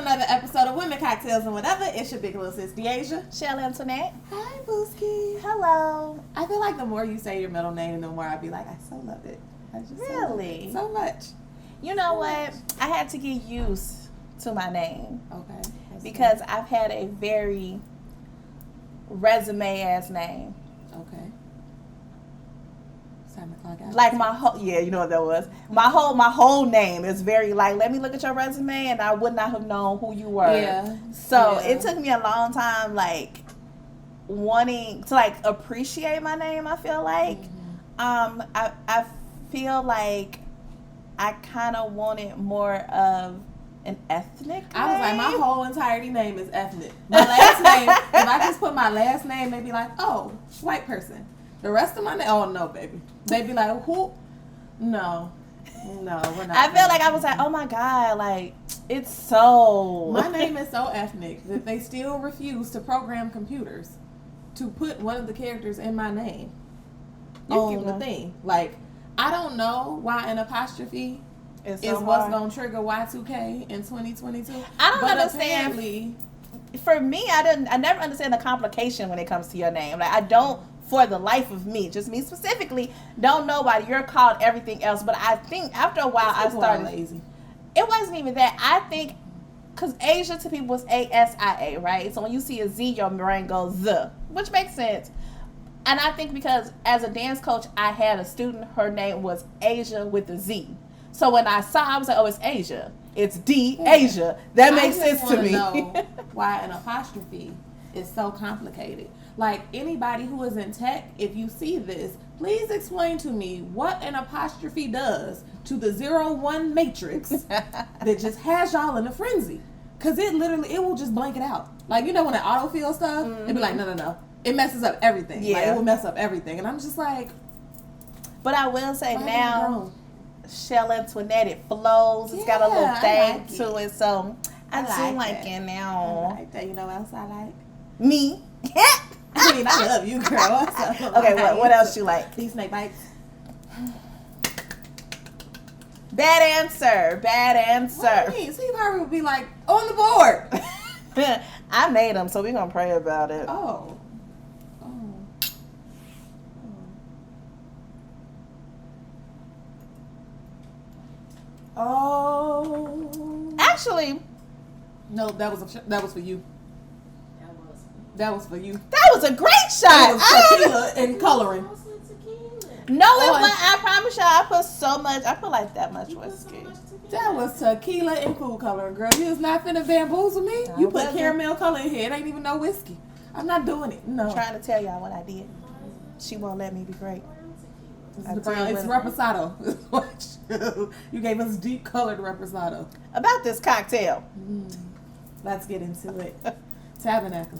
another episode of Women Cocktails and Whatever. It's your big little sis, De'Azia. Chelle Antoinette. Hi, Booski. Hello. I feel like the more you say your middle name, the more I be like, I so love it. I just Really? so much. You know what? I had to get used to my name. Okay. Because I've had a very resume-ass name. Okay. It's time to clock out. Like my whole, yeah, you know what that was. My whole name is very like, let me look at your resume, and I would not have known who you were. Yeah. So it took me a long time, like, wanting to like appreciate my name. I feel like, I feel like I kind of wanted more of an ethnic name. I was like, my whole entirety name is ethnic. My last name, if I just put my last name, they'd be like, oh, white person. The rest of my name, oh no, baby. They'd be like, who? No, we're not. I feel like I was like, oh my God, like, it's so. My name is so ethnic that they still refuse to program computers to put one of the characters in my name. You get the thing. Like, I don't know why an apostrophe is what's going to trigger Y2K in 2022. I don't but understand. Apparently, for me, I never understand the complication when it comes to your name. Like, I don't, for the life of me, just me specifically, don't know why you're called everything else. But I think after a while, I started lazy. It wasn't even that. I think because Asia to people was ASIA, right? So when you see a Z, your brain goes Z, which makes sense. And I think because as a dance coach, I had a student, her name was Asia with a Z. So when I saw, I was like, oh, it's Asia. It's Asia. That makes sense to me. I know why an apostrophe is so complicated. Like, anybody who is in tech, if you see this, please explain to me what an apostrophe does to the 0-1 matrix that just has y'all in a frenzy. Because it will just blank it out. Like, you know when it autofill stuff, it'd be like, no. It messes up everything. Yeah. Like, it will mess up everything. And I'm just like. But I will say now, Chelle Antoinette, it flows. It's got a little thing to it. So I do like it now. I like that. You know what else I like? Me. I mean, I love you, girl. Okay, what else you like? These snake bites. Bad answer. What do you mean? Steve Harvey would be like, on the board. I made them, so we're going to pray about it. Oh. Actually. No, that was for you. That was for you. That was a great shot. It was tequila and coloring. No, it wasn't. I promise y'all, I put so much. I put like that much whiskey. That was tequila and food coloring, girl. You was not finna bamboozle me. You put caramel color in here. It ain't even no whiskey. I'm not doing it. No. I'm trying to tell y'all what I did. She won't let me be great. It's reposado. You gave us deep colored reposado. About this cocktail. Let's get into it. Tabernacle.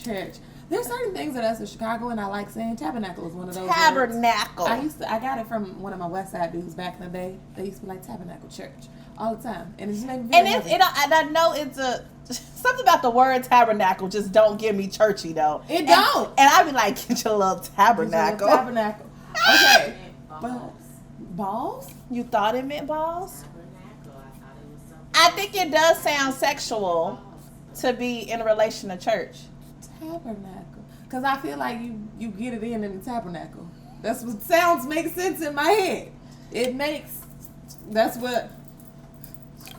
Church. There's certain things that us in Chicago, and I like saying Tabernacle is one of those Tabernacle. Words. I got it from one of my West Side dudes back in the day. They used to be like Tabernacle Church all the time, and it just made me very happy. And I know it's something about the word tabernacle just don't give me churchy though. It don't. And I be like, get your little tabernacle. Tabernacle. Okay. Balls? You thought it meant balls? I think it does sound sexual to be in relation to church. Tabernacle. Because I feel like you get it in the tabernacle. That's what sounds make sense in my head. That's what,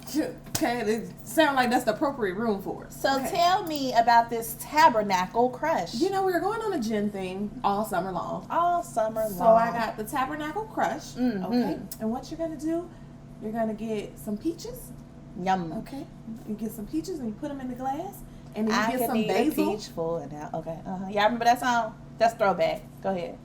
okay, it sounds like that's the appropriate room for it. So tell me about this Tabernacle Crush. You know, we were going on a gin theme all summer long. So I got the Tabernacle Crush. Okay. And what you're going to do, you're going to get some peaches. Yum. Okay. You get some peaches and you put them in the glass. And then you get some basil. Peach full and now. Okay. Y'all remember that song? That's throwback. Go ahead.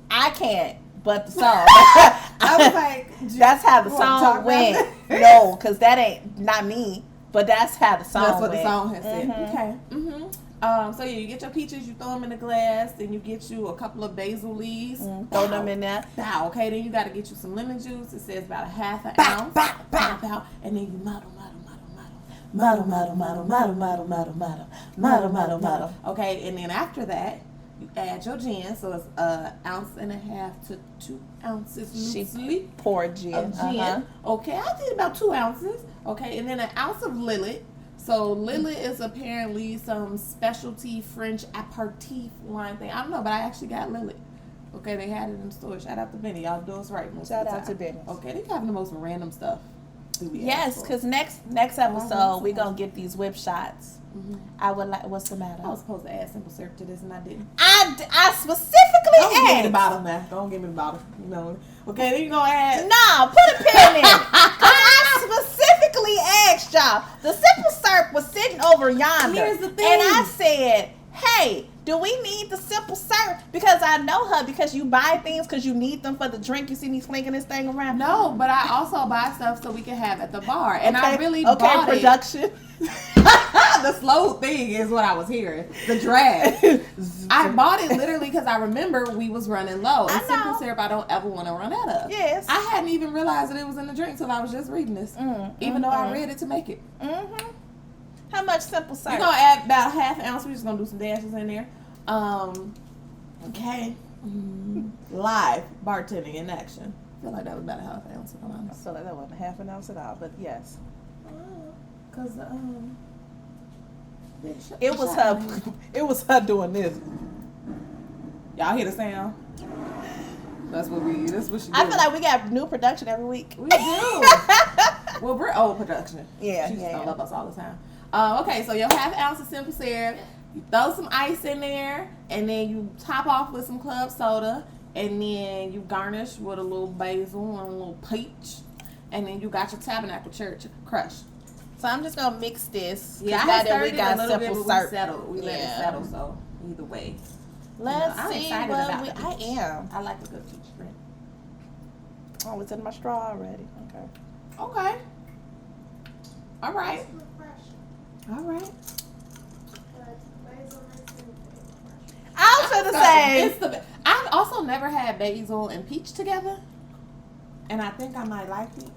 I can't, but the song. I was like, that's how the song went. No, because that ain't not me, but that's how the song went. That's what the song has said. Okay. So you get your peaches, you throw them in the glass, then you get you a couple of basil leaves, throw them in there. Okay, then you got to get you some lemon juice. It says about a half an ounce. And then you muddle. Okay, and then after that, you add your gin. So it's 1.5 ounces to 2 ounces loosely. Pour gin. Okay, I did about 2 ounces. Okay, and then 1 ounce of Lillet. So Lillet is apparently some specialty French aperitif wine thing. I don't know, but I actually got Lillet. Okay, they had it in the store. Shout out to Benny. Y'all do us right. Shout out to Benny. Okay, they having the most random stuff. Yes, because next episode we're gonna get these whip shots. Mm-hmm. I would like. What's the matter? I was supposed to add simple syrup to this and I didn't. I specifically Don't give me the asked. bottle now. Don't give me the bottle. You know. Okay, then you gonna add. No, put a pin in it. Cause I specifically asked y'all. The simple syrup was sitting over yonder. Here's the thing. And I said, hey, do we need the simple syrup? Because I know her because you buy things because you need them for the drink. You see me slinging this thing around? No, but I also buy stuff so we can have at the bar. And okay. I really bought production. The slow thing is what I was hearing. The drag. I bought it literally because I remember we was running low. And simple syrup I don't ever want to run out of. Yes. I hadn't even realized that it was in the drink till I was just reading this. Even though I read it to make it. Mm-hmm. How much simple syrup? We're going to add about a half ounce. We're just going to do some dashes in there. Okay. Live bartending in action. I feel like that was about a half ounce, if I'm honest. I feel like that wasn't half an ounce at all, but yes. Because, it was her doing this. Y'all hear the sound? That's what she did. I feel like we got new production every week. We do. Well, we're old production. Yeah. She just don't love us all the time. Okay, so your half ounce of simple syrup. You throw some ice in there, and then you top off with some club soda, and then you garnish with a little basil and a little peach, and then you got your Tabernacle Crush. So I'm just gonna mix this. Yeah, now I that we got a little simple bit, syrup. we let it settle. So either way, let's I'm see excited what about the peach. I am. I like the good peach drink. Oh, it's in my straw already. Okay. All right. All right. I was gonna say. I've also never had basil and peach together, and I think I might like it.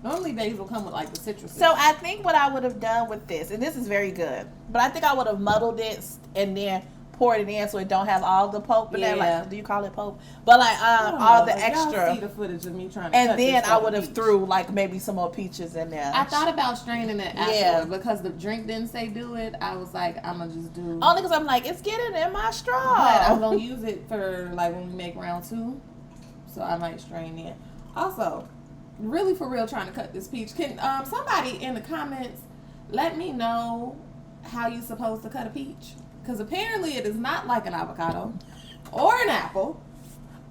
Normally basil come with like the citrus. So I think what I would have done with this, and this is very good, but I think I would have muddled it and then poured it in so it don't have all the pulp in there. Like, do you call it pulp? But like all the extra. Y'all see the footage of me trying to and then I would have threw like maybe some more peaches in there. I thought about straining it afterwards because the drink didn't say do it. I was like, I'm gonna just do. Only because I'm like, it's getting in my straw. But I'm gonna use it for like when we make round 2, so I might strain it. Also, really for real, trying to cut this peach. Can somebody in the comments let me know how you supposed to cut a peach? Because apparently it is not like an avocado or an apple.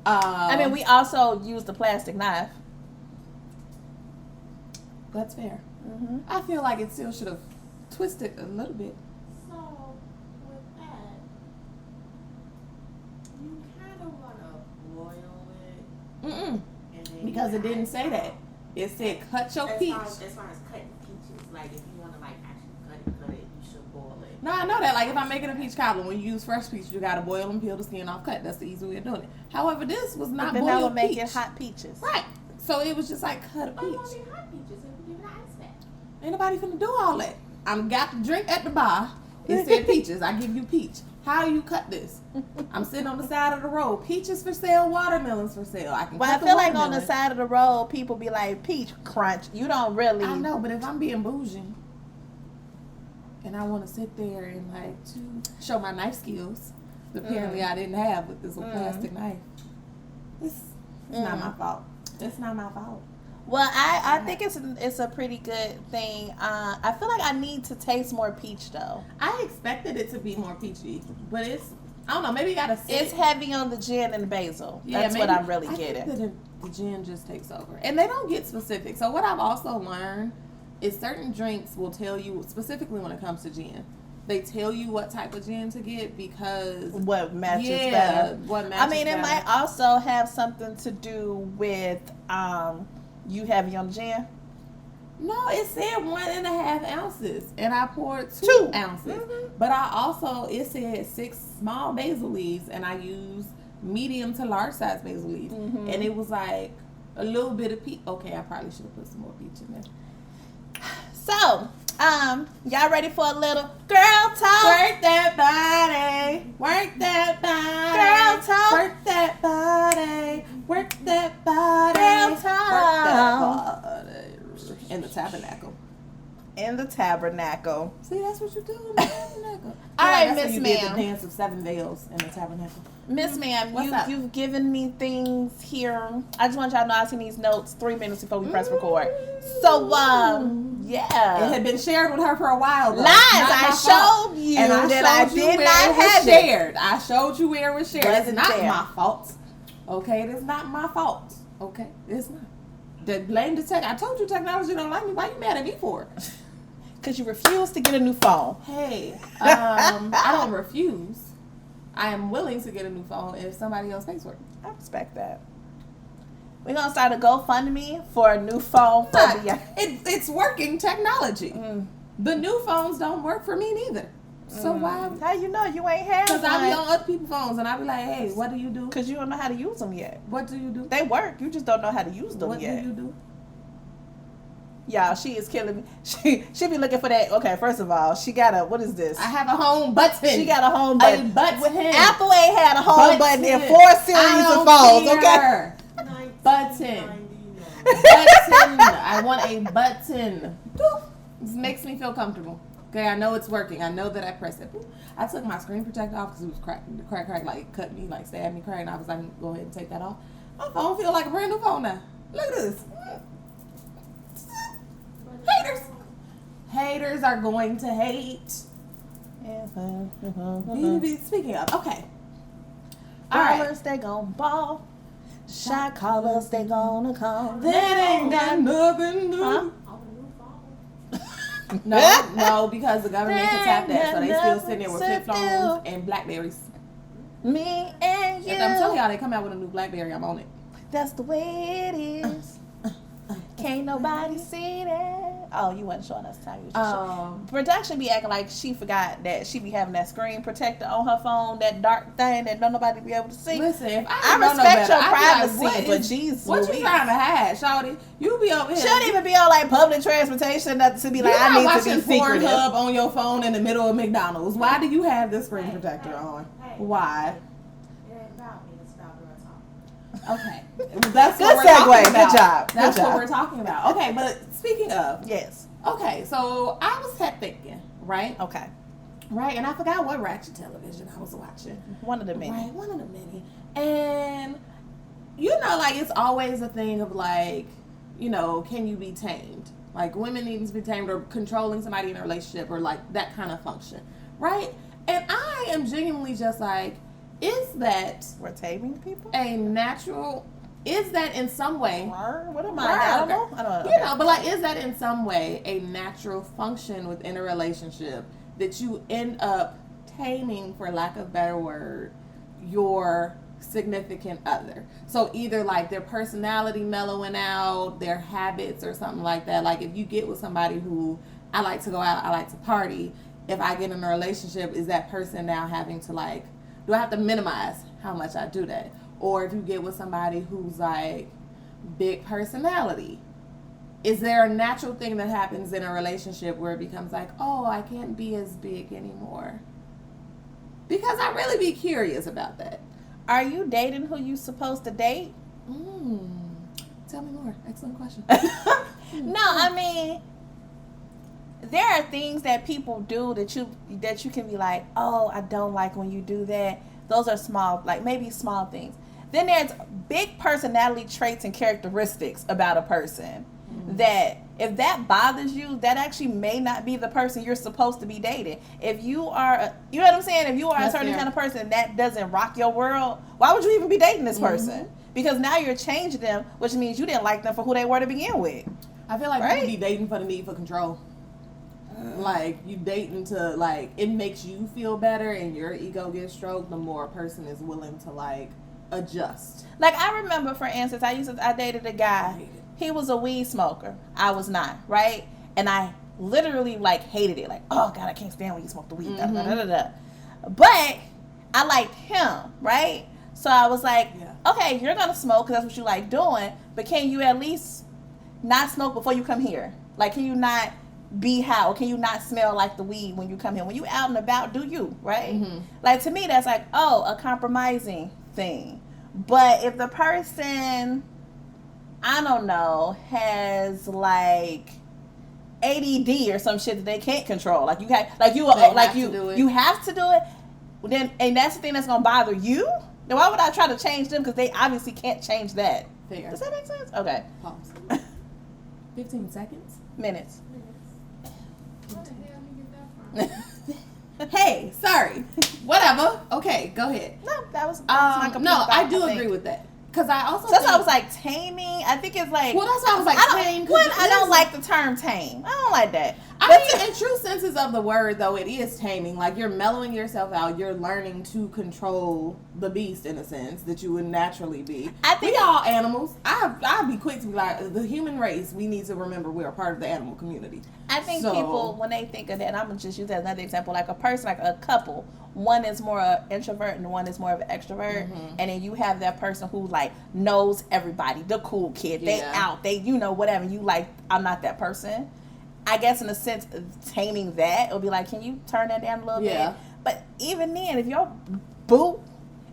I mean, we also use the plastic knife. That's fair. Mm-hmm. I feel like it still should have twisted a little bit. So, with that, you kind of want to boil it. Mm-mm. Because it didn't say that. It said cut your peach. As far as cutting peaches, like if you want to like actually cut it, you should boil it. No, I know that. Like if I'm making a peach cobbler, when you use fresh peach, you gotta boil them, peel the skin off, cut. That's the easy way of doing it. However, this was not but boiled we're peach. making hot peaches. Right. So it was just like cut a Oh, you peach. want to be hot peaches if you give it an ice bath. Ain't nobody finna do all that. I'm got the drink at the bar. It said peaches. I give you peach. How do you cut this? I'm sitting on the side of the road. Peaches for sale, watermelons for sale. I can. Well, cut I feel like watermelon. on the side of the road, people be like, peach crunch. You don't really. I know, but if I'm being bougie and I want to sit there and like to show my knife skills, that apparently I didn't have with this little plastic knife. It's not my fault. It's not my fault. Well, I think it's a pretty good thing. I feel like I need to taste more peach though. I expected it to be more peachy, but I don't know. Maybe you gotta sit. It's heavy on the gin and the basil. Yeah, that's maybe, what I'm really I getting. think that the gin just takes over, and they don't get specific. So what I've also learned is certain drinks will tell you specifically when it comes to gin. They tell you what type of gin to get because what matches better. What matches I mean, it better. might also have something to do with you heavy on the gin. No, it said 1.5 ounces, and I poured 2 ounces. Mm-hmm. But it said 6 small basil leaves, and I used medium to large size basil leaves, and it was like a little bit of peach. Okay, I probably should have put some more peach in there. So, y'all ready for a little girl talk? Work that body, work that body, Girl talk. work that body, work that body, Girl work talk. that body. In the Tabernacle. in the tabernacle. See, that's what you do in the tabernacle. All right, that's when Miss you did Ma'am. the dance of 7 veils in the tabernacle. Miss Ma'am, What's up? you've given me things here. I just want y'all to know I seen these notes 3 minutes before we press record. So, yeah. It had been shared with her for a while, though. Lies. Not I my fault. showed you And I that I showed you did where not it was have it. shared. I showed you where it was shared. It's Wasn't not there. my fault. Okay, it is not my fault. Okay, it's not. The blame the tech. I told you technology don't like me. Why you mad at me for it? Because you refused to get a new phone. Hey, I don't refuse. I am willing to get a new phone if somebody else pays for it. I respect that. We're going to start a GoFundMe for a new phone for Not- the... it's working technology. The new phones don't work for me neither. So why? How you know you ain't had Because I be on one? other people's phones and I be like, hey, what do you do? Because you don't know how to use them yet. What do you do? They work. You just don't know how to use them What yet. do you do? Y'all, she is killing me. She be looking for that. Okay, first of all, she got a... What is this? I have a home button. She got a home button. A button. Apple ain't had a home button in 4 I series don't of phones, okay? care. Button. Button. I want a button. Boop. This makes me feel comfortable. Okay, I know it's working. I know that I pressed it. Boop. I took my screen protector off because it was crack, like cut me, like stabbed me, crack, and I was like, go ahead and take that off. My phone feel like a brand new phone now. Look at this. Haters. Haters are going to hate. Speaking of, okay. All right. Ballers, they gon' ball. Shot callers, they gonna call. That ain't got nothing to do. Huh? No, because the government can tap that, so they still sitting there with flip phones and Blackberries. Me and you. If I'm telling y'all they come out with a new Blackberry, I'm on it. That's the way it is. Can't nobody see that. Oh, you wasn't showing us time. You was Production be acting like she forgot that she be having that screen protector on her phone, that dark thing that don't nobody be able to see. Listen, if I I don't know respect better, your I'd be privacy, like, but Jesus, what you Louise. trying to hide, shawty? You be over here. She don't even be on like public transportation to be like, I need to be secretive. Pornhub on your phone in the middle of McDonald's. Why do you have this screen protector on? Why? It ain't about me. It's about girl talk. Okay, that's Good what we're talking segue. about. Good job. That's Good what job. we're talking about. Okay, but speaking of, Yes. okay, so I was thinking, right? Okay. Right, and I forgot what ratchet television I was watching. One of the many. Right, one of the many. And, you know, like, it's always a thing of, like, you know, can you be tamed? Like, women needing to be tamed or controlling somebody in a relationship or, like, that kind of function. Right? And I am genuinely just like, is that We're taming people? a natural... Is that in some way... What am I? I don't know. I don't know. You know, but like, is that in some way a natural function within a relationship that you end up taming, for lack of a better word, your significant other? So either like their personality mellowing out, their habits or something like that. Like if you get with somebody who, I like to go out, I like to party. If I get in a relationship, is that person now having to like, do I have to minimize how much I do that? Or if you get with somebody who's like big personality, is there a natural thing that happens in a relationship where it becomes like, oh, I can't be as big anymore? Because I really be curious about that. Are you dating who you supposed to date? Tell me more. Excellent question. No, I mean, there are things that people do that you can be like, oh, I don't like when you do that. Those are small, like maybe small things. Then there's big personality traits and characteristics about a person that if that bothers you, that actually may not be the person you're supposed to be dating. If you are, you know what I'm saying? If you are a certain kind of person that doesn't rock your world, why would you even be dating this person? Because now you're changing them, which means you didn't like them for who they were to begin with. I feel like Right? you be dating for the need for control. Like you dating to like, it makes you feel better and your ego gets stroked the more a person is willing to like adjust. Like I remember, for instance, I dated a guy. He was a weed smoker. I was not, right? And I literally like hated it. Like, oh God, I can't stand when you smoke the weed. Da, da, da, da, da. But I liked him, right? So I was like, okay, you're gonna smoke because that's what you like doing. But can you at least not smoke before you come here? Like, can you not be high, or can you not smell like the weed when you come here? When you out and about, do you, right? Like, to me, that's like, oh, a compromising thing. But if the person, I don't know, has like ADD or some shit that they can't control. Like you have, you have to do it. Then, and that's the thing that's gonna bother you. Then why would I try to change them? Because they obviously can't change that. Fair. Does that make sense? Okay. Pause. 15 seconds. Minutes. Where the hell you get that from? Hey, sorry. Whatever. Okay, go ahead. No, that was my complete no, thought, I do think. agree with that. Because I also So that's why I was like taming. I think it's like. Well, that's why I was like tame. I don't like the term tame. I don't like that. I mean, in true senses of the word, though, it is taming. Like, you're mellowing yourself out. You're learning to control the beast, in a sense, that you would naturally be. I think we all animals. I'd be quick to be like, the human race, we need to remember we're a part of the animal community. I think people, when they think of that, and I'm going to just use that as another example, like a person, like a couple, one is more an introvert and one is more of an extrovert. Mm-hmm. And then you have that person who, like, knows everybody, the cool kid. They out. They, whatever. You like, I'm not that person. I guess in a sense, taming that, it'll be like, can you turn that down a little bit? But even then, if your boo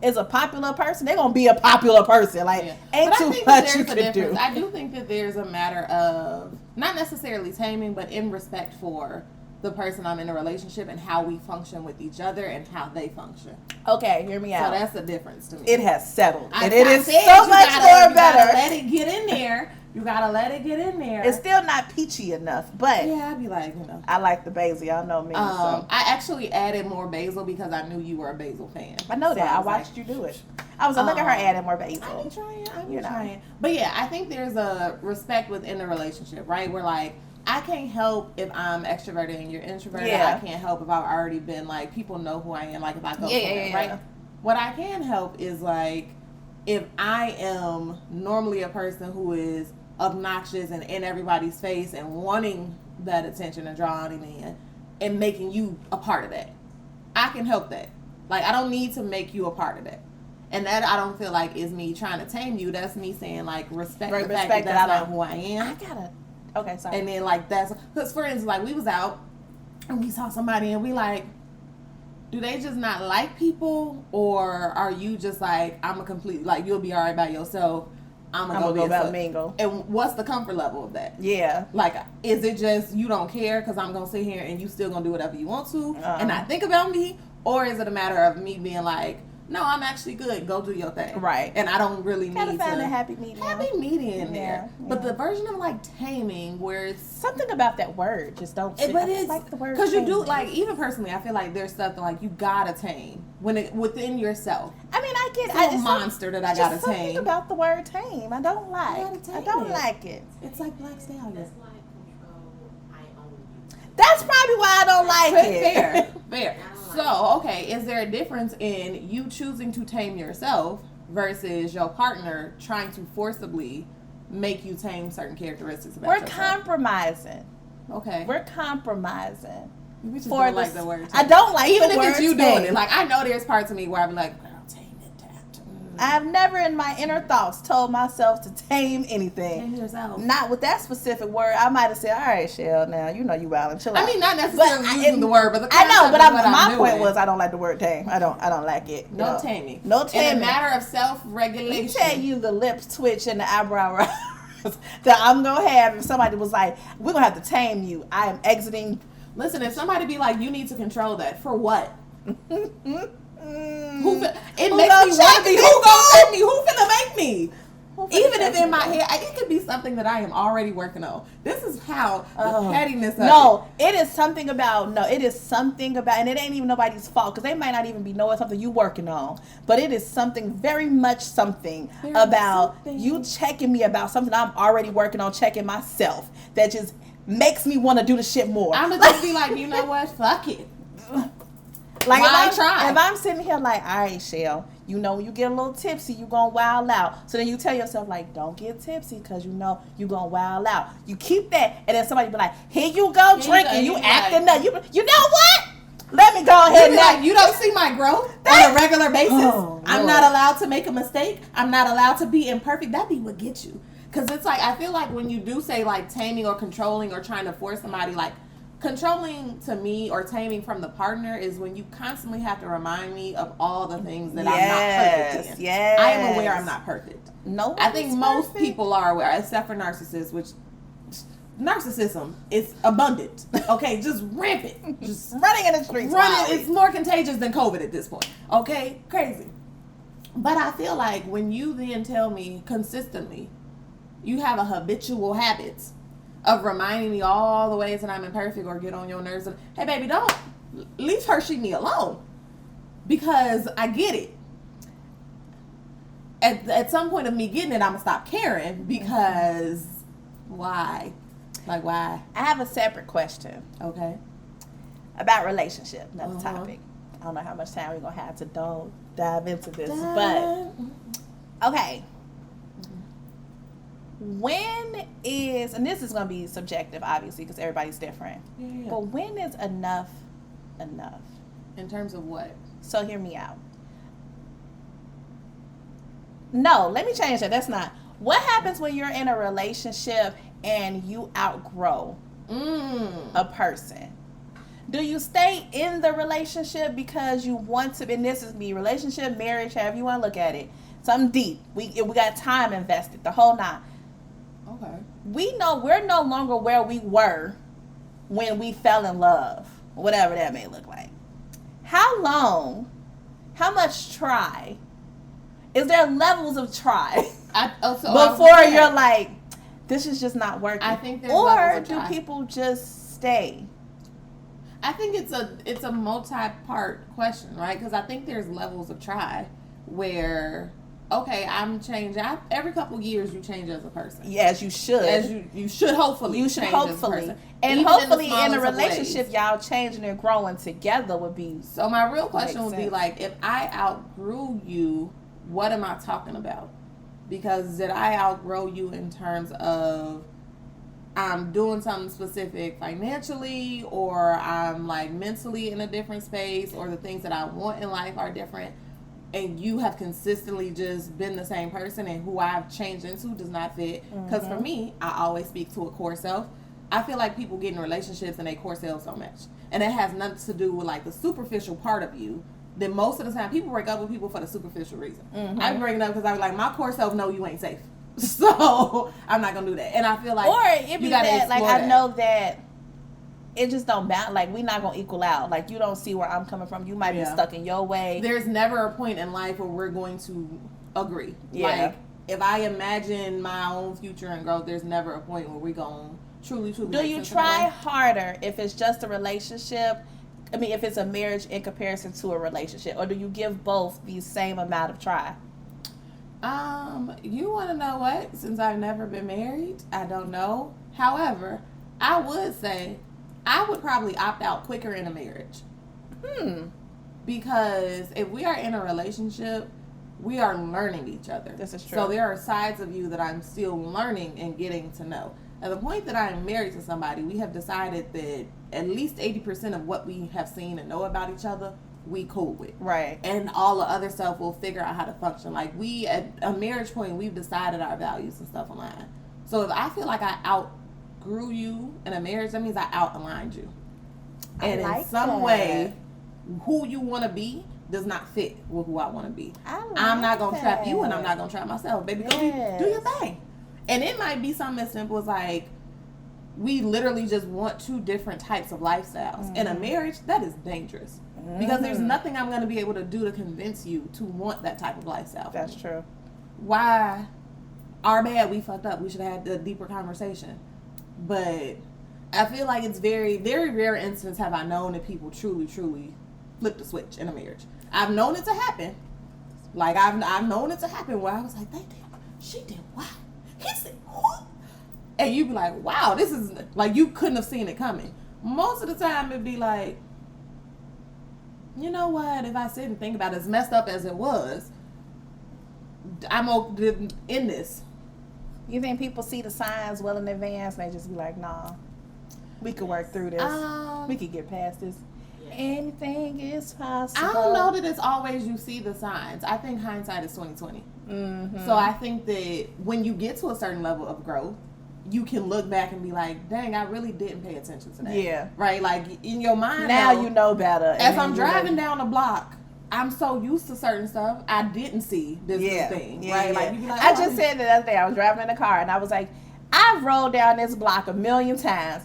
is a popular person, they're going to be a popular person. Like, ain't too much you can do. I do think that there's a matter of, not necessarily taming, but in respect for the person I'm in a relationship and how we function with each other and how they function. Okay, hear me out. So that's the difference to me. It has settled. And it is so much more better. You gotta let it get in there. You gotta let it get in there. It's still not peachy enough, but yeah, I'd be like, I like the basil. Y'all know me. So. I actually added more basil because I knew you were a basil fan. I know that. I watched you do it. I was like, look at her adding more basil. I'm trying. But yeah, I think there's a respect within the relationship, right? Where like, I can't help if I'm extroverted and you're introverted. I can't help if I've already been like, people know who I am. Like if I go somewhere, right? What I can help is like, if I am normally a person who is obnoxious and in everybody's face and wanting that attention and drawing it in and making you a part of that, I can help that. Like, I don't need to make you a part of that. And that I don't feel like is me trying to tame you. That's me saying like, respect the fact that that's not who I am. Okay, sorry. And then like that's because for instance, like we was out and we saw somebody and we like, do they just not like people, or are you just like, I'm a complete, like you'll be all right by yourself, I'm gonna go about mingle. And what's the comfort level of that? Yeah. Like, is it just you don't care because I'm gonna sit here and you still gonna do whatever you want to and not think about me, or is it a matter of me being like, no, I'm actually good. Go do your thing. Right. And I don't really need to find a happy medium. There. But the version of like taming where it's something about that word just don't fit. But it's like the word because you do like, even personally, I feel like there's stuff that like you gotta tame when it within yourself. I mean, I get it's a monster that I gotta tame. Something about the word tame I don't like. I don't like it. It's like Black Stallion. That's like control. I own you. That's probably why I don't like it. Fair. So, okay, is there a difference in you choosing to tame yourself versus your partner trying to forcibly make you tame certain characteristics about yourself? We're compromising. Okay. We're compromising. You just don't like the word tame. I don't like even the word if it's you tame. doing it. Like, I know there's parts of me where I'd be like, girl, tame it. I've never in my inner thoughts told myself to tame anything. Tame yourself. Not with that specific word. I might have said, all right, Chelle, now you know you wild and chill out. I mean, not necessarily using the word, but the concept I know, but my I'm point doing. was I don't like the word tame. I don't like it. No taming. No taming. In a matter of self-regulation. Let me tell you the lips twitch and the eyebrow rise that I'm going to have if somebody was like, we're going to have to tame you. I am exiting. Listen, if somebody be like, you need to control that. For what? It makes me want to be. Who gonna make me? Who finna make me? Even if in my head, it could be something that I am already working on. This is how the pettiness of it is something about, and it ain't even nobody's fault because they might not even be knowing something you working on. But it is something very much something about you checking me about something I'm already working on, checking myself that just makes me want to do the shit more. I'm gonna just be like, you know what? Fuck it. Like if I'm sitting here like, all right, Chelle, you know when you get a little tipsy, you gonna wild out. So then you tell yourself like, don't get tipsy because you know you gonna wild out. You keep that, and then somebody be like, here you go drinking, you acting up. You know what? Let me go ahead and you don't see my growth on a regular basis. I'm not allowed to make a mistake. I'm not allowed to be imperfect. That be what gets you. Because it's like, I feel like when you do say like taming or controlling or trying to force somebody, like controlling to me or taming from the partner is when you constantly have to remind me of all the things that I'm not perfect in. Yes. I am aware I'm not perfect. No, I think most people are aware, except for narcissists, which narcissism is abundant. Okay, just rampant. Just running in the streets. running. It's more contagious than COVID at this point. Okay, crazy. But I feel like when you then tell me consistently, you have a habitual habit of reminding me all the ways that I'm imperfect or get on your nerves. And, hey, baby, don't leave her, she me alone. Because I get it. At some point of me getting it, I'm going to stop caring because why? Like, why? I have a separate question. Okay. About relationship, another topic. I don't know how much time we're going to have to dive into this, but okay. When is, and this is going to be subjective, obviously, because everybody's different. Yeah. But when is enough? In terms of what? So hear me out. No, let me change that. That's not. What happens when you're in a relationship and you outgrow a person? Do you stay in the relationship because you want to, and this is me, relationship, marriage, however you want to look at it. Something deep. We got time invested, the whole nine. Okay. We know we're no longer where we were when we fell in love, whatever that may look like. How long, how much try, is there levels of try before you're like, this is just not working? I think there's or levels of do try. people just stay? I think it's a multi-part question, right? Because I think there's levels of try where, okay, I'm changing. Every couple years you change as a person. Yes, you should. As you should hopefully. You should change as a hopefully. person. And Even hopefully in a smallest of relationship, ways. y'all changing and growing together would be. So my real question would be sense. like, if I outgrew you, what am I talking about? Because did I outgrow you in terms of I'm doing something specific financially, or I'm like mentally in a different space, or the things that I want in life are different, and you have consistently just been the same person, and who I've changed into does not fit? Because for me, I always speak to a core self. I feel like people get in relationships and they core selves don't match, and it has nothing to do with like the superficial part of you. Then most of the time, people break up with people for the superficial reason. I'm breaking up because I'm like, my core self know you ain't safe. So I'm not gonna do that. And I feel like, or it be that like I know that it just don't balance. Like we not gonna equal out. Like you don't see where I'm coming from. You might be stuck in your way. There's never a point in life where we're going to agree. Yeah. Like if I imagine my own future and growth, there's never a point where we're going truly. Do you try harder if it's just a relationship? I mean, if it's a marriage in comparison to a relationship, or do you give both the same amount of try? You want to know what? Since I've never been married, I don't know. However, I would say I would probably opt out quicker in a marriage. Because if we are in a relationship, we are learning each other. This is true. So there are sides of you that I'm still learning and getting to know. At the point that I am married to somebody, we have decided that at least 80% of what we have seen and know about each other, we cool with. Right. And all the other stuff, we'll figure out how to function. Like we, at a marriage point, we've decided our values and stuff online. So if I feel like I outgrew you in a marriage, that means I out-aligned you. And in some way, who you want to be does not fit with who I want to be. I'm not going to trap you, and I'm not going to trap myself. Baby, go do your thing. And it might be something as simple as like, we literally just want two different types of lifestyles. In a marriage, that is dangerous. Because there's nothing I'm going to be able to do to convince you to want that type of lifestyle. That's true. Why? Our bad, we fucked up. We should have had a deeper conversation. But I feel like it's very, very rare instance have I known that people truly flip the switch in a marriage. I've known it to happen. Like, I've known it to happen where I was like, she did what? He said, who? And you'd be like, wow, this is, like, you couldn't have seen it coming. Most of the time, it'd be like, you know what? If I sit and think about it, as messed up as it was, I'm in this. You think people see the signs well in advance and they just be like, nah, we could work through this. We could get past this. Anything is possible. I don't know that it's always you see the signs. I think hindsight is 20/20. So I think that when you get to a certain level of growth, you can look back and be like, dang, I really didn't pay attention to that. Yeah. Right? Like, in your mind now you know better. As I'm driving down the block, I'm so used to certain stuff, I didn't see this thing. Right? Like, you be like, I just said the other day, I was driving in a car, and I was like, I I've rolled down this block a million times,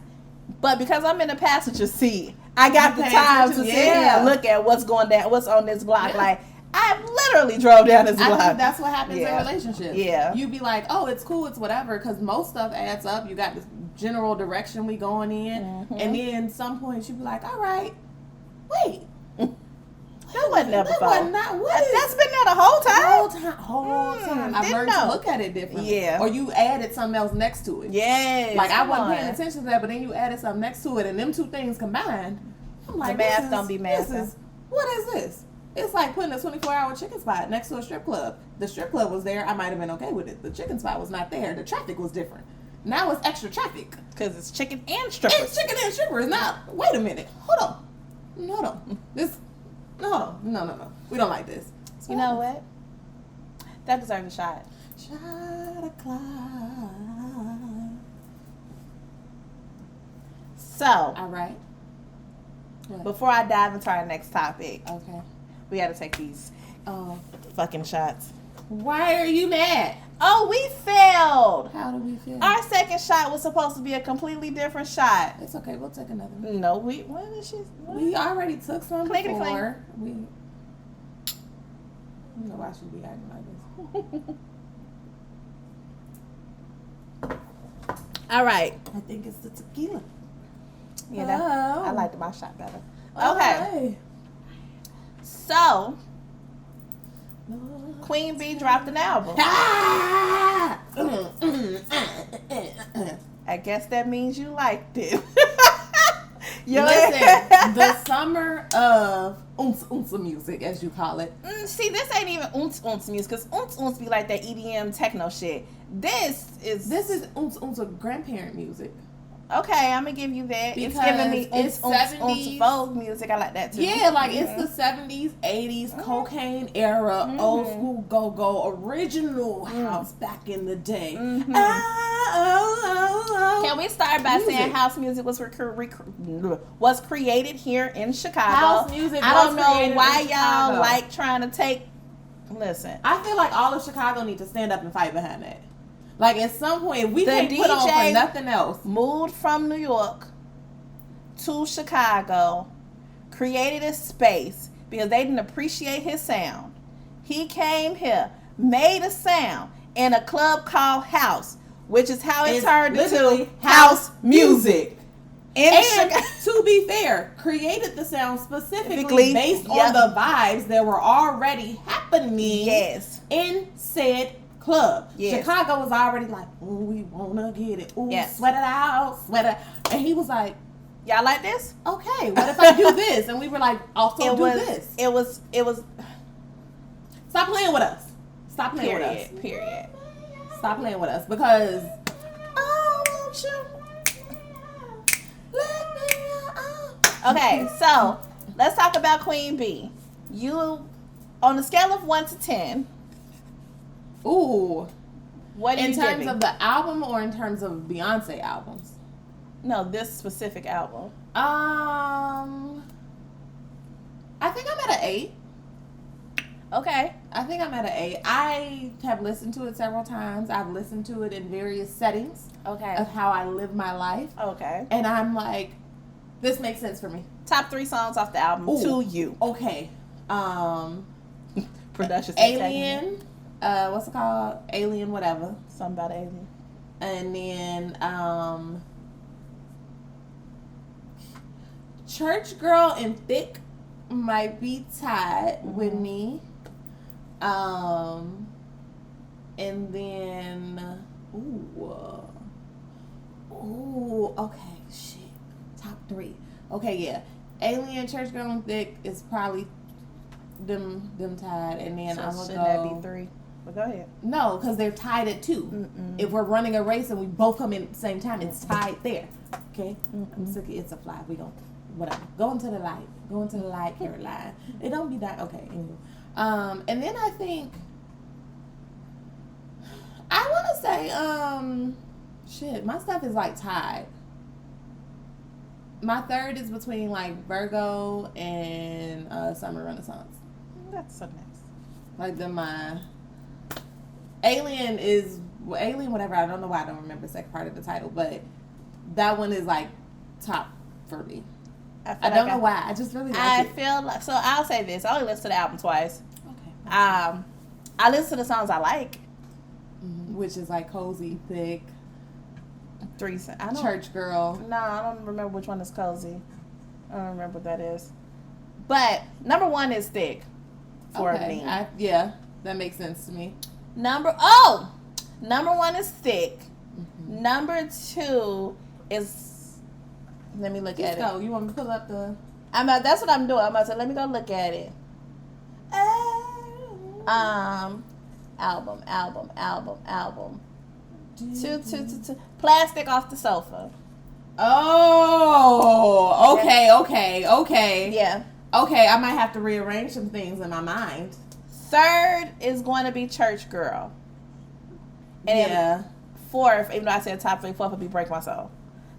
but because I'm in the passenger seat, I got the time to sit here and look at what's going down, what's on this block. Like, I literally drove down this block. I think that's what happens in relationships. Yeah. You be like, oh, it's cool, it's whatever, because most stuff adds up. You got this general direction we going in, and then some points you be like, all right, wait. That wasn't there before. That's been there the whole time. Whole time. I've learned to look at it differently. Yeah. Or you added something else next to it. Yes. Like, I wasn't paying attention to that, but then you added something next to it, and them two things combined, I'm like, the math don't be math. What is this? It's like putting a 24-hour chicken spot next to a strip club. The strip club was there. I might have been okay with it. The chicken spot was not there. The traffic was different. Now it's extra traffic. Because it's chicken and strippers. It's chicken and strippers. Now, wait a minute. Hold on. No. We don't like this. You know what? That deserves a shot. Shot o'clock. So, all right. What? Before I dive into our next topic, okay, we got to take these fucking shots. Why are you mad? Oh, we failed. How do we feel? Our second shot was supposed to be a completely different shot. It's okay. We'll take another one. No, what is she? What? We already took some Clickety before. I don't know why she'd be acting like this. All right. I think it's the tequila. Yeah, I liked my shot better. Okay. Okay. So, Queen Bee dropped an album. I guess that means you liked it. Listen, the summer of oomps music, as you call it. See, this ain't even oomps music, because oomps be like that EDM techno shit. This is oomps grandparent music. Okay, I'm gonna give you that. Because it's giving me it's 70s Vogue music. I like that too. Yeah, like it's the 70s, 80s cocaine era, old school go original house back in the day. Can we start by saying house music was created here in Chicago? House music. I don't know why y'all like trying to take. Listen, I feel like all of Chicago need to stand up and fight behind that. Like, at some point, we can't put on for nothing else. Moved from New York to Chicago, created a space because they didn't appreciate his sound. He came here, made a sound in a club called House, which is how it turned into house music. And to be fair, created the sound specifically based on the vibes that were already happening in said club. Chicago was already like, ooh, we wanna get it. Ooh, sweat it out, sweat it. And he was like, y'all like this? Okay, what if I do this? And we were like, also do this. It was. Stop playing with us. Stop playing with us. Period. Stop playing with us because I want you. Let me Okay, so let's talk about Queen Bee. You, on a scale of 1 to 10. Ooh. What in terms of the album or in terms of Beyonce albums? No, this specific album. I think I'm at an 8. Okay. I think I'm at an 8. I have listened to it several times. I've listened to it in various settings. Okay. Of how I live my life. Okay. And I'm like, this makes sense for me. Top 3 songs off the album to you. Okay. Production. Alien. What's it called? Alien whatever. Something about Alien. And then Church Girl and Thick might be tied with me. And then okay, shit. Top 3. Okay, yeah. Alien, Church Girl and Thick is probably them tied, and then so I'm gonna shouldn't that be 3? But go ahead. No, because they're tied at 2. If we're running a race and we both come in at the same time, it's tied there. Okay? I'm sick of It's a Fly. We don't, whatever. Go into the light. Go into the light, Caroline. It don't be that. Okay, anyway. And then I think, I want to say, my stuff is like tied. My third is between like Virgo and Summer Renaissance. That's so nice. Like my Alien is Alien, whatever. I don't know why I don't remember the second part of the title, but that one is like top for me. I don't know why. I just really like it. feel like, so I'll say this. I only listened to the album twice. Okay. I listen to the songs I like. Mm-hmm. Which is like Cozy, Thick, Church Girl. No, I don't remember which one is Cozy. I don't remember what that is. But number one is Thick for me. Yeah, that makes sense to me. Number one is Thick. Mm-hmm. Number two is, let me look at it. You want me to pull up the? That's what I'm doing. I'm about to let me go look at it. Album. Two. Plastic Off the Sofa. Oh, okay. Yeah. Okay, I might have to rearrange some things in my mind. Third is going to be Church Girl. And yeah. Fourth, even though I said top three, fourth would be Break My Soul.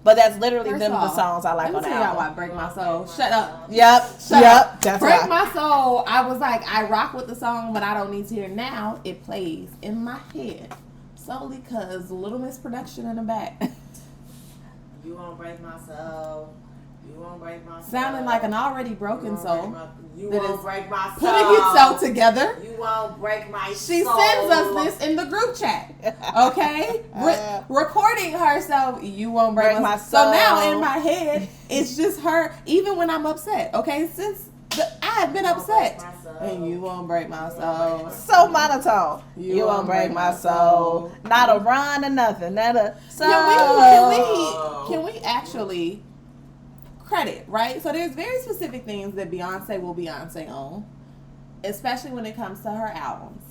But that's literally them the songs I like on the album. Let me tell y'all why Break My Soul. Shut up. Yep. That's Break My Soul, I was like, I rock with the song, but I don't need to hear it now. It plays in my head. Solely because Little Miss production in the back. You won't break my soul. You won't break my soul. Sounding like an already broken soul. You won't break my soul. Putting itself together. You won't break my soul. She sends us this in the group chat. Okay? Recording herself, you won't break my soul. So now in my head, it's just her, even when I'm upset. Okay? Since I've been upset. And you won't break my soul. So monotone. You won't break my soul. Not a run or nothing. Not a soul. Can we actually credit, right? So there's very specific things that Beyonce will Beyonce on, especially when it comes to her albums.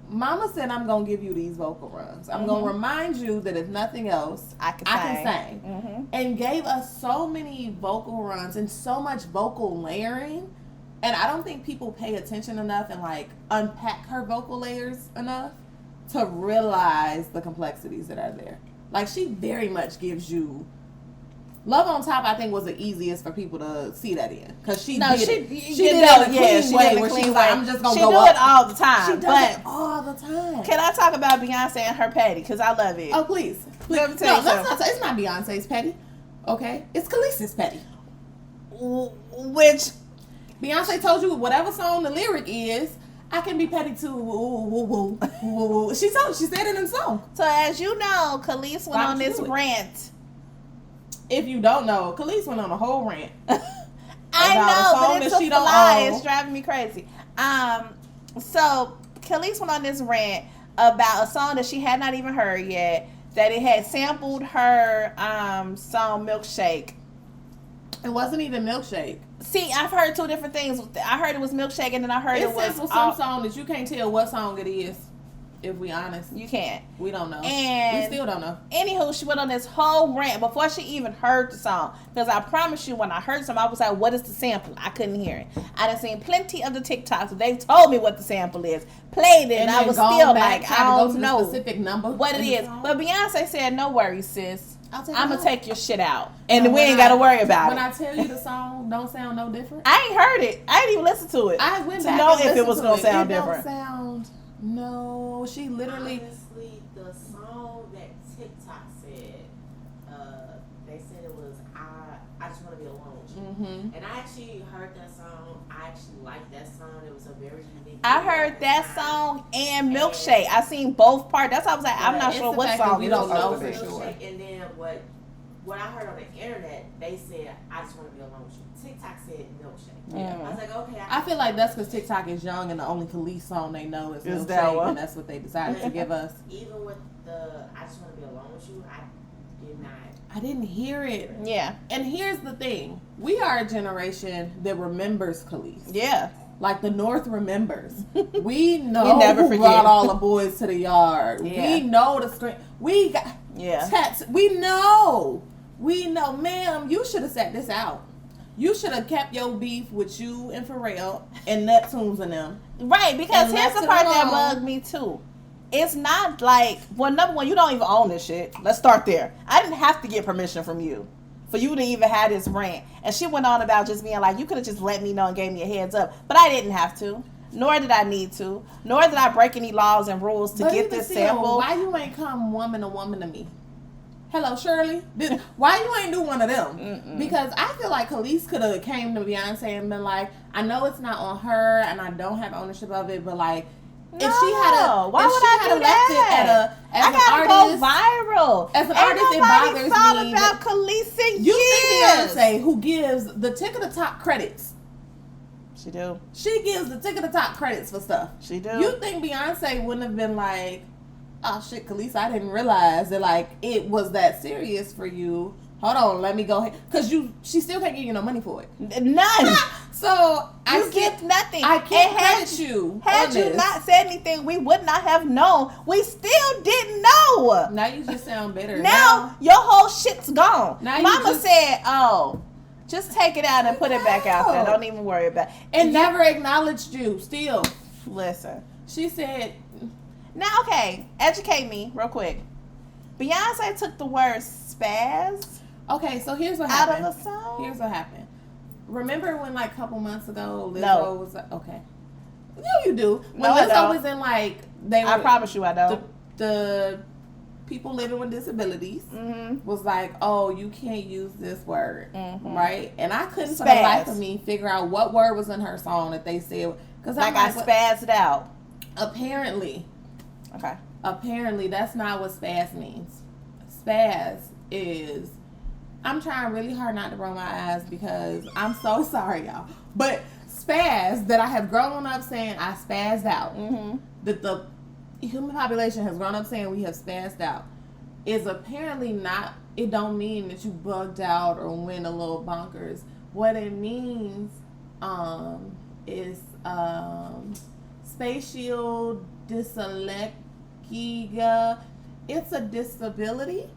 Mama said, I'm going to give you these vocal runs. I'm going to remind you that if nothing else, I can sing. Mm-hmm. And gave us so many vocal runs and so much vocal layering. And I don't think people pay attention enough and like unpack her vocal layers enough to realize the complexities that are there. Like she very much gives you Love on Top. I think was the easiest for people to see that in because she did it in a clean way where she's like, I'm just gonna go up. She do it all the time. She does it all the time. Can I talk about Beyonce and her petty? Because I love it. Oh please. Let me tell you something. It's not Beyonce's petty. Okay, it's Khaleesi's petty. Which. Beyonce told you whatever song the lyric is, I can be petty too. She said it in the song. So as you know, Khalees went on this rant. If you don't know, Khalees went on a whole rant. I know, but it's a lie. It's driving me crazy. So Khalees went on this rant about a song that she had not even heard yet. That it had sampled her song Milkshake. It wasn't even Milkshake. See, I've heard two different things. I heard it was Milkshake, and then I heard it was some song that you can't tell what song it is. If we honest, you can't. We don't know, and we still don't know. Anywho, she went on this whole rant before she even heard the song. Because I promise you, when I heard some, I was like, "What is the sample?" I couldn't hear it. I done seen plenty of the TikToks. They told me what the sample is, played it, and I was still like, I don't know specific number what it is. But Beyonce said, "No worries, sis. I'm gonna take your shit out, and we ain't gotta worry about it." When I tell you the song don't sound no different, I ain't heard it. I ain't even listened to it. I went to back know and if it was gonna sound it different. Don't sound. No, she literally. Honestly, the song that TikTok said, they said it was I Just Want to Be Alone with You. Mm-hmm. And I actually heard that song. I actually liked that song. It was a very unique. I heard that song and Milkshake. I seen both parts. That's why I was like, I'm not sure what song we don't know for sure. And then what I heard on the internet, they said I Just Want to Be Alone with You. TikTok said Milkshake. Yeah. I was like, okay. I feel like that's because TikTok is young and the only Khalees song they know is Milkshake, and that's what they decided to give us. Even with the I Just Want to Be Alone with You, I didn't hear it. Yeah. And here's the thing. We are a generation that remembers Khalees. Yeah. Like the North remembers. We know who brought all the boys to the yard. Yeah. We know the screen. We got tats. We know. Ma'am, you should have set this out. You should have kept your beef with you and Pharrell and Neptunes and them. Right, because here's the part that bugged me too. It's not like, well, number one, you don't even own this shit. Let's start there. I didn't have to get permission from you for you to even have this rant. And she went on about just being like, you could have just let me know and gave me a heads up. But I didn't have to. Nor did I need to. Nor did I break any laws and rules to But get even this still, sample. Why you ain't come woman to woman to me? Hello, Shirley. Why you ain't do one of them? Mm-mm. Because I feel like Khalees could have came to Beyonce and been like, I know it's not on her and I don't have ownership of it, but like, No, if she had why would I do that? as I an gotta artist, go viral. as an Ain't artist, it nobody bothers thought me about that- Khalees in you years. think Beyonce, who gives the tick of the top credits, She do. she gives the tick of the top credits for stuff. She do. You think Beyonce wouldn't have been like, oh shit, Khalees, I didn't realize that like it was that serious for you. Hold on, let me go ahead. Because she still can't give you no money for it. None. So You get nothing. I can't And had credit you. Had on you this. not said anything, we would not have known. We still didn't know. Now you just sound bitter. Now your whole shit's gone. Now you Mama just- said, "Oh, just take it out and put it back out there. No. Don't even worry about it." And never acknowledged you. Still, Listen. she said, Now, okay, educate me real quick. Beyonce took the word spaz okay. So here's what out happened. of the song. Here's what happened. Remember when like a couple months ago, Lizzo No. was like, okay. No, you do. When No, I Lizzo don't. was in like they were, I promise you, I don't. the people living with disabilities Mm-hmm. was like, oh, you can't use this word, Mhm. right? And I couldn't for the Spaz. life of me figure out what word was in her song that they said because Like I spazzed out. apparently Okay. that's not what spaz means. Spaz is, I'm trying really hard not to roll my eyes because I'm so sorry, y'all. But spaz, that I have grown up saying I spazzed out, Mm-hmm. that the human population has grown up saying we have spazzed out, is apparently not, it don't mean that you bugged out or went a little bonkers. What it means is spatial dyslexia. It's a disability,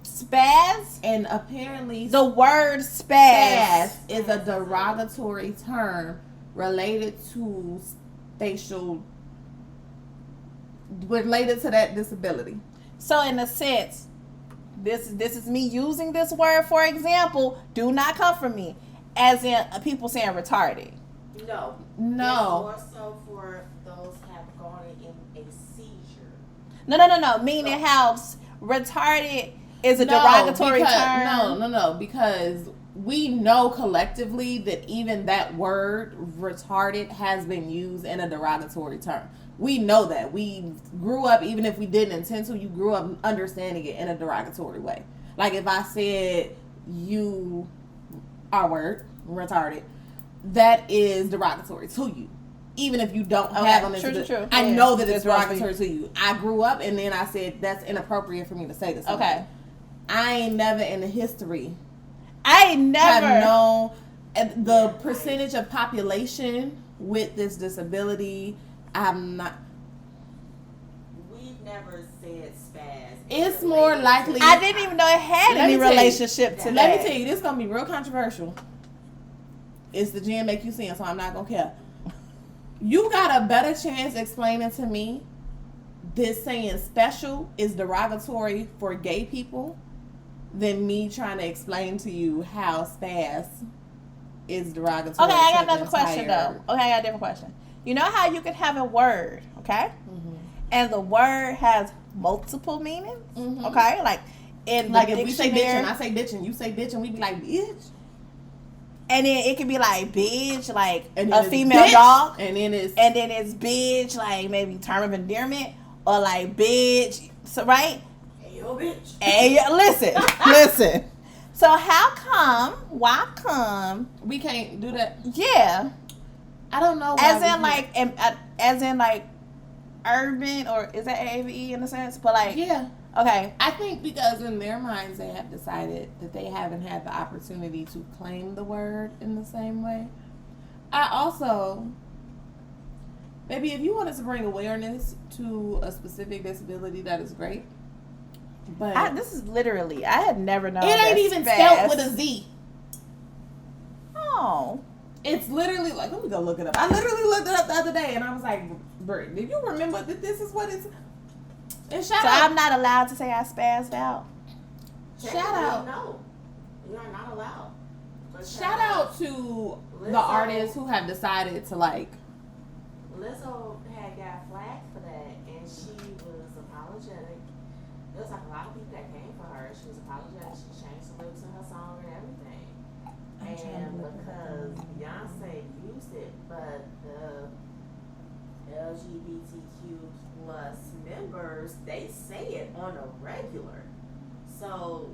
Spaz. and apparently The word spaz spaz. is a derogatory term related to related to that disability. So in a sense, this is me using this word for example. Do not come for me, as in people saying retarded. No. No. It's more so for those who have gone in a seizure. No. Meaning how retarded is a derogatory term. No, because we know collectively that even that word retarded has been used in a derogatory term. We know that. We grew up, even if we didn't intend to, you grew up understanding it in a derogatory way. Like if I said you our word, retarded, that is derogatory to you. Even if you don't have on this, True. I Yeah. know that it's That's wrong for derogatory to you. I grew up and then I said that's inappropriate for me to say this. Okay. I ain't never in the history I ain't have never. known the percentage of population with this disability. I'm not. We've never said spaz. It's more likely. I didn't even know it had Let any me tell you. relationship to Let that. me tell you, this is gonna be real controversial. It's the gin make you sin, so I'm not gonna care. You got a better chance explaining to me this saying special is derogatory for gay people than me trying to explain to you how spaz is derogatory. Okay, I got to the another question entire- though. Okay, I got a different question. You know how you can have a word, okay? Mhm. And the word has multiple meanings, Mhm. okay? Like in the Like if we say dictionary, bitch and I say bitch and you say bitch and we be like bitch. and then it could be like bitch, like And then a it's female bitch, dog, and then it's and then it's bitch, like maybe term of endearment, or like bitch, so right? Hey, yo, bitch. Hey, listen. So why come, we can't do that. yeah, I don't know. Why as we in can't. like, as in like urban, or is that AVE in a sense? But like, Yeah. okay, I think because in their minds they have decided that they haven't had the opportunity to claim the word in the same way. I also, maybe if you wanted to bring awareness to a specific disability, that is great. But this is literally, I had never known. it ain't that even spaz- spelled with a Z. Oh, It's literally like, let me go look it up. I literally looked it up the other day and I was like, Bert, did you remember that this is what it's? And shout so out. I'm not allowed to say I spazzed out. Shout out. No, you are not allowed. But Shout out to the Lizzo. artists who have decided to like Lizzo had got flagged for that, and she was apologetic. There was like a lot of people that came for her. She was apologetic. She changed the lyrics in her song and everything. And because Beyonce used it, but the LGBTQ plus members, they say it on a regular. So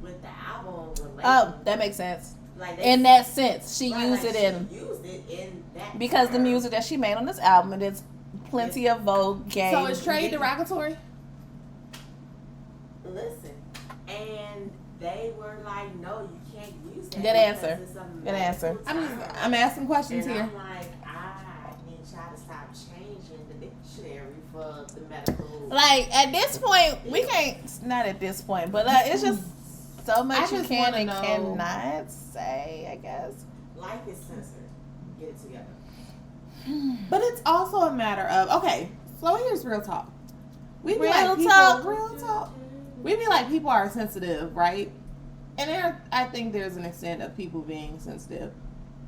with the album related, Oh, that makes sense. like In that sense, she used it in used it in that because the term. music that she made on this album, there's plenty of Vogue gay. So is trade derogatory? Listen, and they were like, "No, you can't use that." Good because answer. it's a Good answer. medical I'm term." asking questions And here. I'm like, I need y'all to stop changing the dictionary for the medical. Like at this point, we can't. Not at this point, but it's just so I much you just can wanna and know- cannot say. I guess. Life is censored. Get it together. But it's also a matter of, okay, so here's real talk. We be Real like people, talk. real talk. We be like people are sensitive, right? And I think there's an extent of people being sensitive.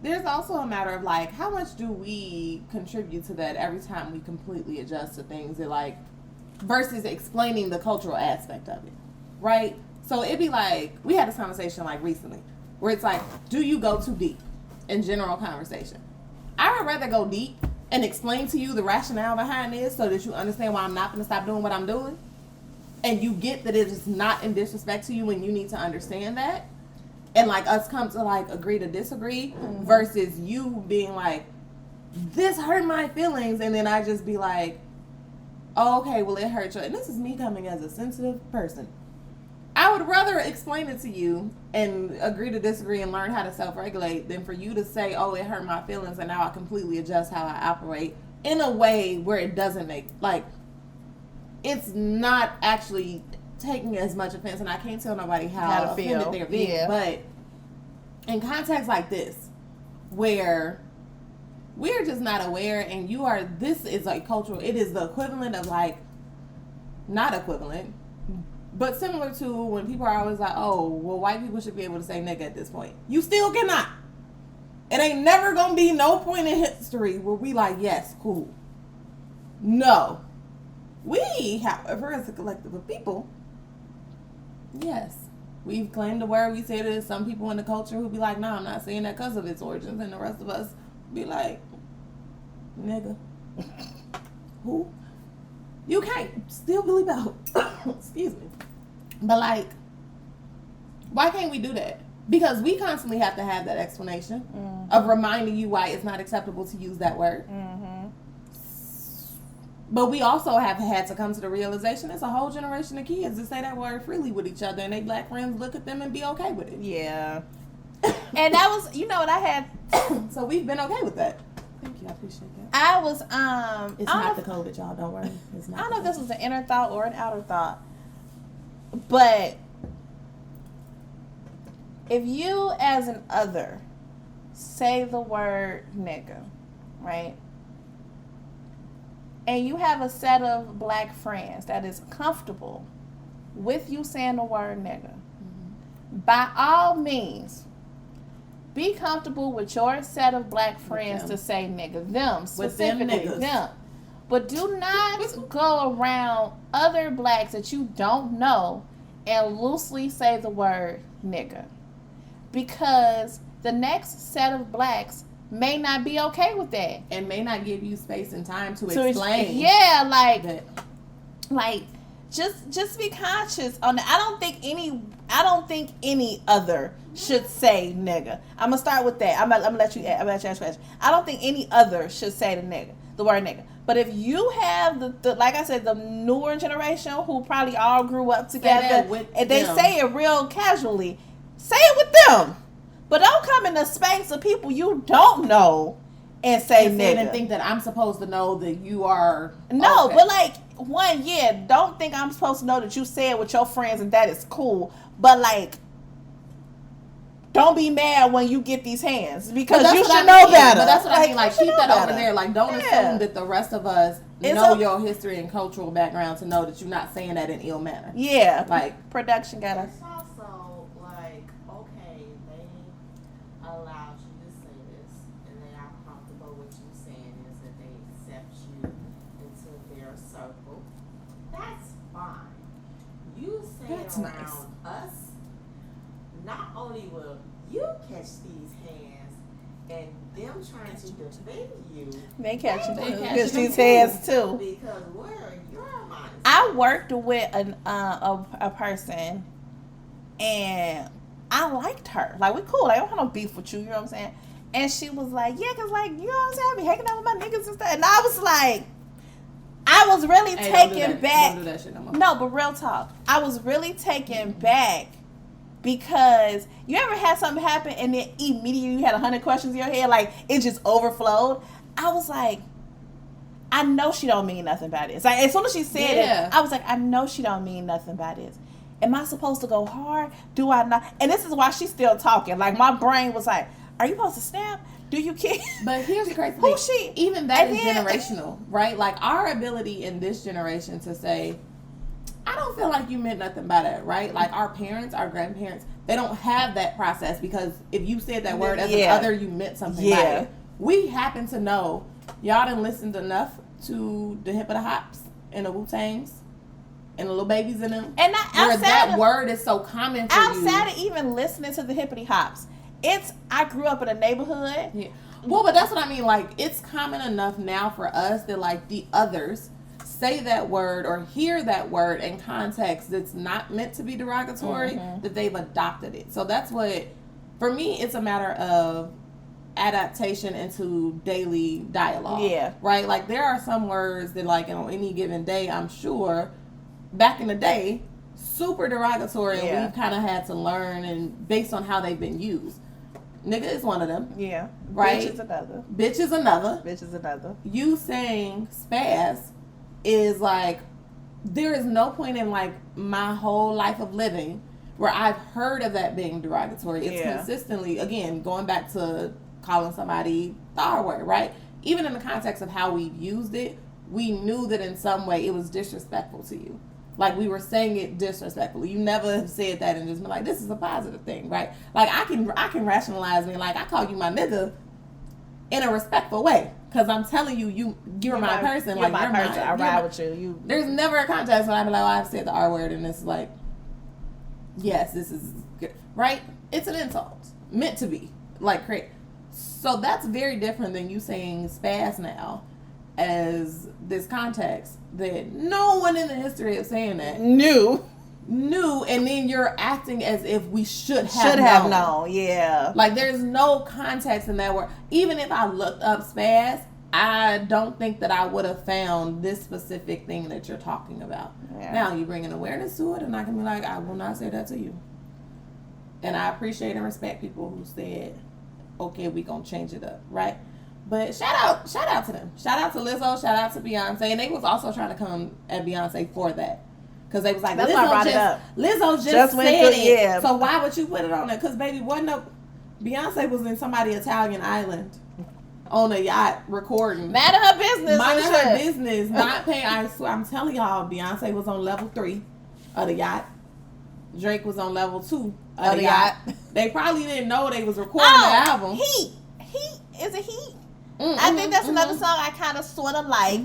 There's also a matter of like, how much do we contribute to that every time we completely adjust to things that like, versus explaining the cultural aspect of it, right? So it'd be like, we had this conversation like recently, where it's like, do you go too deep in general conversation? I would rather go deep and explain to you the rationale behind this so that you understand why I'm not going to stop doing what I'm doing. And you get that it is not in disrespect to you and you need to understand that. And like us come to like agree to disagree versus you being like, this hurt my feelings. And then I just be like, oh, okay, well it hurt you. And this is me coming as a sensitive person. I would rather explain it to you and agree to disagree and learn how to self-regulate than for you to say, oh, it hurt my feelings and now I completely adjust how I operate in a way where it doesn't make, like, it's not actually taking as much offense, and I can't tell nobody how to offended feel. they're being. Yeah. But in contexts like this, where we're just not aware and this is like cultural, it is the equivalent of like, not equivalent, but similar to when people are always like, oh, well, white people should be able to say nigga at this point. You still cannot. It ain't never going to be no point in history where we like, yes, cool. No. We, however, as a collective of people, yes, we've claimed the word. We say that some people in the culture who be like, no, I'm not saying that because of its origins. And the rest of us be like, nigga. Who? You can't still believe out. Excuse me. But like, why can't we do that? Because we constantly have to have that explanation of reminding you why it's not acceptable to use that word. But we also have had to come to the realization there's a whole generation of kids that say that word freely with each other, and they black friends look at them and be okay with it. Yeah. And that was, you know what I had. So we've been okay with that. Thank you, I appreciate that. I was It's not the COVID, y'all. Don't worry. It's not. I don't know if this was an inner thought or an outer thought, but if you as an other say the word nigga, right? And you have a set of black friends that is comfortable with you saying the word nigga, by all means, be comfortable with your set of black friends to say nigga, them specifically, them. But do not go around other blacks that you don't know and loosely say the word nigga. Because the next set of blacks may not be okay with that. And may not give you space and time to explain. Yeah, like that. Like just be conscious on that. I don't think any other should say nigga. I'm gonna start with that. I'm gonna let you ask a question. I don't think any other should say the word nigga. But if you have the like I said, the newer generation who probably all grew up together and they say it real casually, say it with them. But don't come in the space of people you don't know and say nigga. And think that I'm supposed to know that you are. No, okay. but like don't think I'm supposed to know that you say it with your friends and that is cool. But like, don't be mad when you get these hands because you should know better. But that's what I mean. Like, keep that over there. Like, don't assume that the rest of us know your history and cultural background to know that you're not saying that in ill manner. Yeah, like production got us. It's also like, okay, they allowed you to say this, and they are comfortable with you saying this, and they accept That's around nice. us, not only will you catch these hands and them trying to defend you, They catch catch these them hands too. because where are your minds? I worked with a person, and I liked her. Like, we cool. Like, I don't have no beef with you. You know what I'm saying? And she was like, yeah, because, like, you know what I'm saying? I be hanging out with my niggas and stuff. And I was like, I was really Hey, don't do taken that. back. Don't do that shit no more. No, but real talk. I was really taken back because you ever had something happen and then immediately you had 100 questions in your head, like it just overflowed. I was like, I know she don't mean nothing by this. Like, as soon as she said it, I was like, I know she don't mean nothing by this. Am I supposed to go hard? Do I not? And this is why she's still talking. Like, my brain was like, are you supposed to snap? Do you care? But here's the crazy Who's thing. she? Even that And is then- generational, right? Like, our ability in this generation to say, I don't feel like you meant nothing by that, right? Like, our parents, our grandparents, they don't have that process because if you said that word as an other, you meant something by it. We happen to know, y'all done listened enough to the Hip of the Hops and the Wu-Tangs and the little babies in them. And where that word is so common for you. outside of even listening to the hippity hops, I grew up in a neighborhood. Yeah. Well, but that's what I mean. Like, it's common enough now for us that, like, the others say that word or hear that word in context that's not meant to be derogatory, that they've adopted it. So that's what, for me, it's a matter of adaptation into daily dialogue. Yeah. Right? Like, there are some words that, like, on any given day, I'm sure, back in the day, super derogatory, and we've kind of had to learn, and based on how they've been used. Nigga is one of them. Yeah. Right? Bitch is another. Bitch is another. Bitch is another. You saying spaz is like, there is no point in, like, my whole life of living where I've heard of that being derogatory. It's consistently, again, going back to calling somebody the R word, right? Even in the context of how we used it, we knew that in some way it was disrespectful to you. Like, we were saying it disrespectfully. You never have said that and just been like, this is a positive thing, right? Like, I can rationalize me, like, I call you my nigga in a respectful way. Because I'm telling you, you're my person. You're like, my you're person. I ride with you. you. There's never a context when I be like, oh, I've said the R word, and it's like, yes, this is good. Right? It's an insult. Meant to be. Like, great. So that's very different than you saying spaz now as this context that no one in the history of saying that Knew, and then you're acting as if we should have known. Yeah. Like, there's no context in that word. Even if I looked up spaz, I don't think that I would have found this specific thing that you're talking about. Yeah. Now you bring an awareness to it, and I can be like, I will not say that to you. And I appreciate and respect people who said, okay, we gonna change it up, right? But shout out to them. Shout out to Lizzo. Shout out to Beyonce. And they was also trying to come at Beyonce for that. Because they was like, That's why I brought it up. Lizzo just went said through, it. yeah. So why would you put it on it? Because, baby, Beyonce was in somebody Italian island on a yacht recording. Minding her business. Minding her business. Not paying. I swear, I'm telling y'all, Beyonce was on level 3 of the yacht. Drake was on level 2 of the yacht. They probably didn't know they was recording the album. Heat. Is it Heat? I think that's another song I kind of sort of like.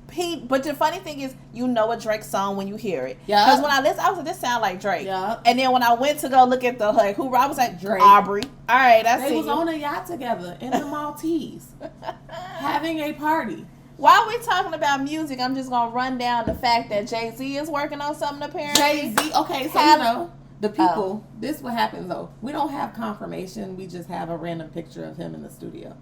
Pete, but the funny thing is, you know a Drake song when you hear it. Yeah. Because when I listened, I was like, this sound like Drake. Yeah. And then when I went to go look at the who I was like, Drake. Aubrey. All right, that's They was on a yacht together in the Maltese, having a party. While we're talking about music, I'm just gonna run down the fact that Jay-Z is working on something apparently. Jay-Z. Okay, so you know the people. This is what happens though. We don't have confirmation. We just have a random picture of him in the studio.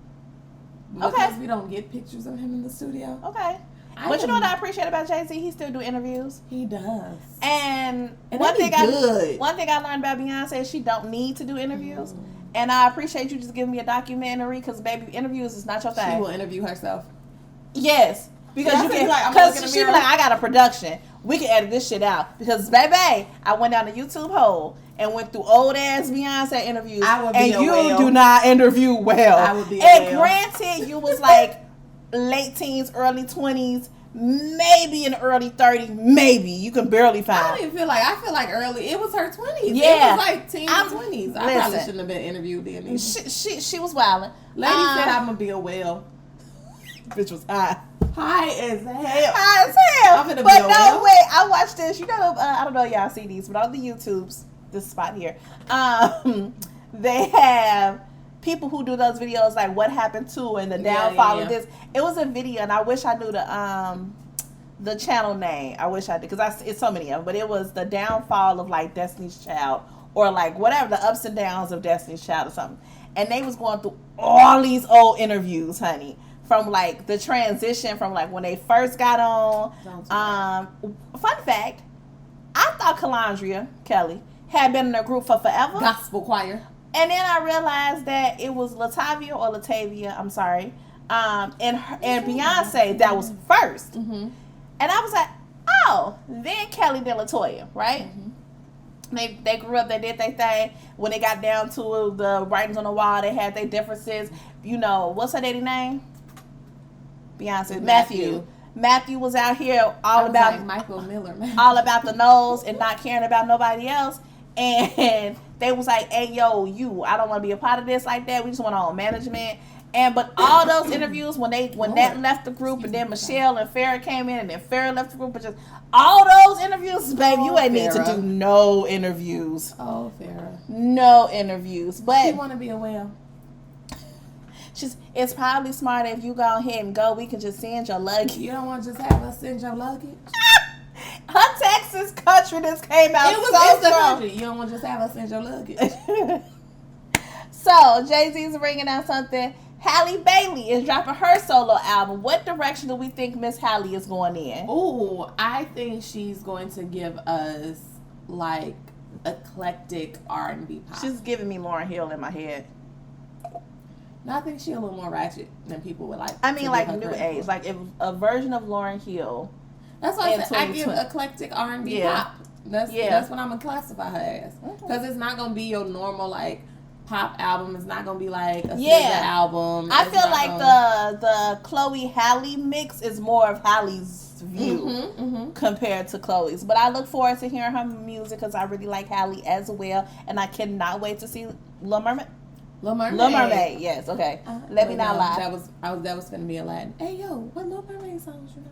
Because we don't get pictures of him in the studio. Okay. But you know what I appreciate about Jay-Z? He still do interviews. He does. And one thing I learned about Beyonce is she don't need to do interviews. And I appreciate you just giving me a documentary because, baby, interviews is not your thing. She will interview herself. Yes. Because you can, because she be like, I got a production. We can edit this shit out. Because, baby, I went down the YouTube hole and went through old ass Beyonce interviews. And you do not interview well. I would be granted, you was like late teens, early 20s, maybe in early 30s, maybe. You can barely find. I don't even feel like, early. It was her 20s. Yeah. It was like teens and 20s. I probably shouldn't have been interviewed then. She was wilding. Lady said I'm going to be a whale. Bitch was high. High as hell. High as hell. I'm finna But be no, well. wait. I watched this. You know, I don't know if y'all see these, but on the YouTubes, this spot here, they have people who do those videos like what happened to and the downfall of this. It was a video, and I wish I knew the channel name. I wish I did, because it's so many of them. But it was the downfall of like Destiny's Child, or like whatever, the ups and downs of Destiny's Child or something. And they was going through all these old interviews, honey, from like the transition from like when they first got on. Fun fact, I thought Calandria Kelly had been in a group for forever. Gospel choir. And then I realized that it was Latavia or Latavia, I'm sorry, and Beyonce that was first. Mm-hmm. And I was like, oh, then Kelly, then LaToya, right? Mm-hmm. They grew up, they did their thing. When they got down to the writings on the wall, they had their differences. You know, what's her daddy name? Beyonce. Matthew was out here all about like Michael Miller, man. all about the nose and not caring about nobody else. And they was like, hey, yo, I don't want to be a part of this like that. We just want our own management. But all those interviews, when Nat left the group, and then Michelle and Farrah came in, and then Farrah left the group, but just all those interviews, baby, you ain't need to do no interviews. Oh, Farrah. No interviews. But she want to be a whale. It's probably smarter if you go ahead and go. We can just send your luggage. You don't want to just have us send your luggage? Her Texas country came out it's the country. You don't want to just have us send your luggage. So, Jay-Z's bringing out something. Halle Bailey is dropping her solo album. What direction do we think Miss Halle is going in? Ooh, I think she's going to give us, like, eclectic R&B pop. She's giving me Lauryn Hill in my head. No, I think she's a little more ratchet than people would like. I mean, like new age, like if a version of Lauryn Hill. That's why I said I give eclectic R&B pop. That's what I'm gonna classify her as, because it's not gonna be your normal like pop album. It's not gonna be like a SZA album. I feel like the Chloe Halle mix is more of Halle's view compared to Chloe's. But I look forward to hearing her music because I really like Halle as well, and I cannot wait to see Little Mermaid. Little Mermaid, yes, okay. Let me not lie. That was gonna be Aladdin. Hey yo, what Little Mermaid songs you know?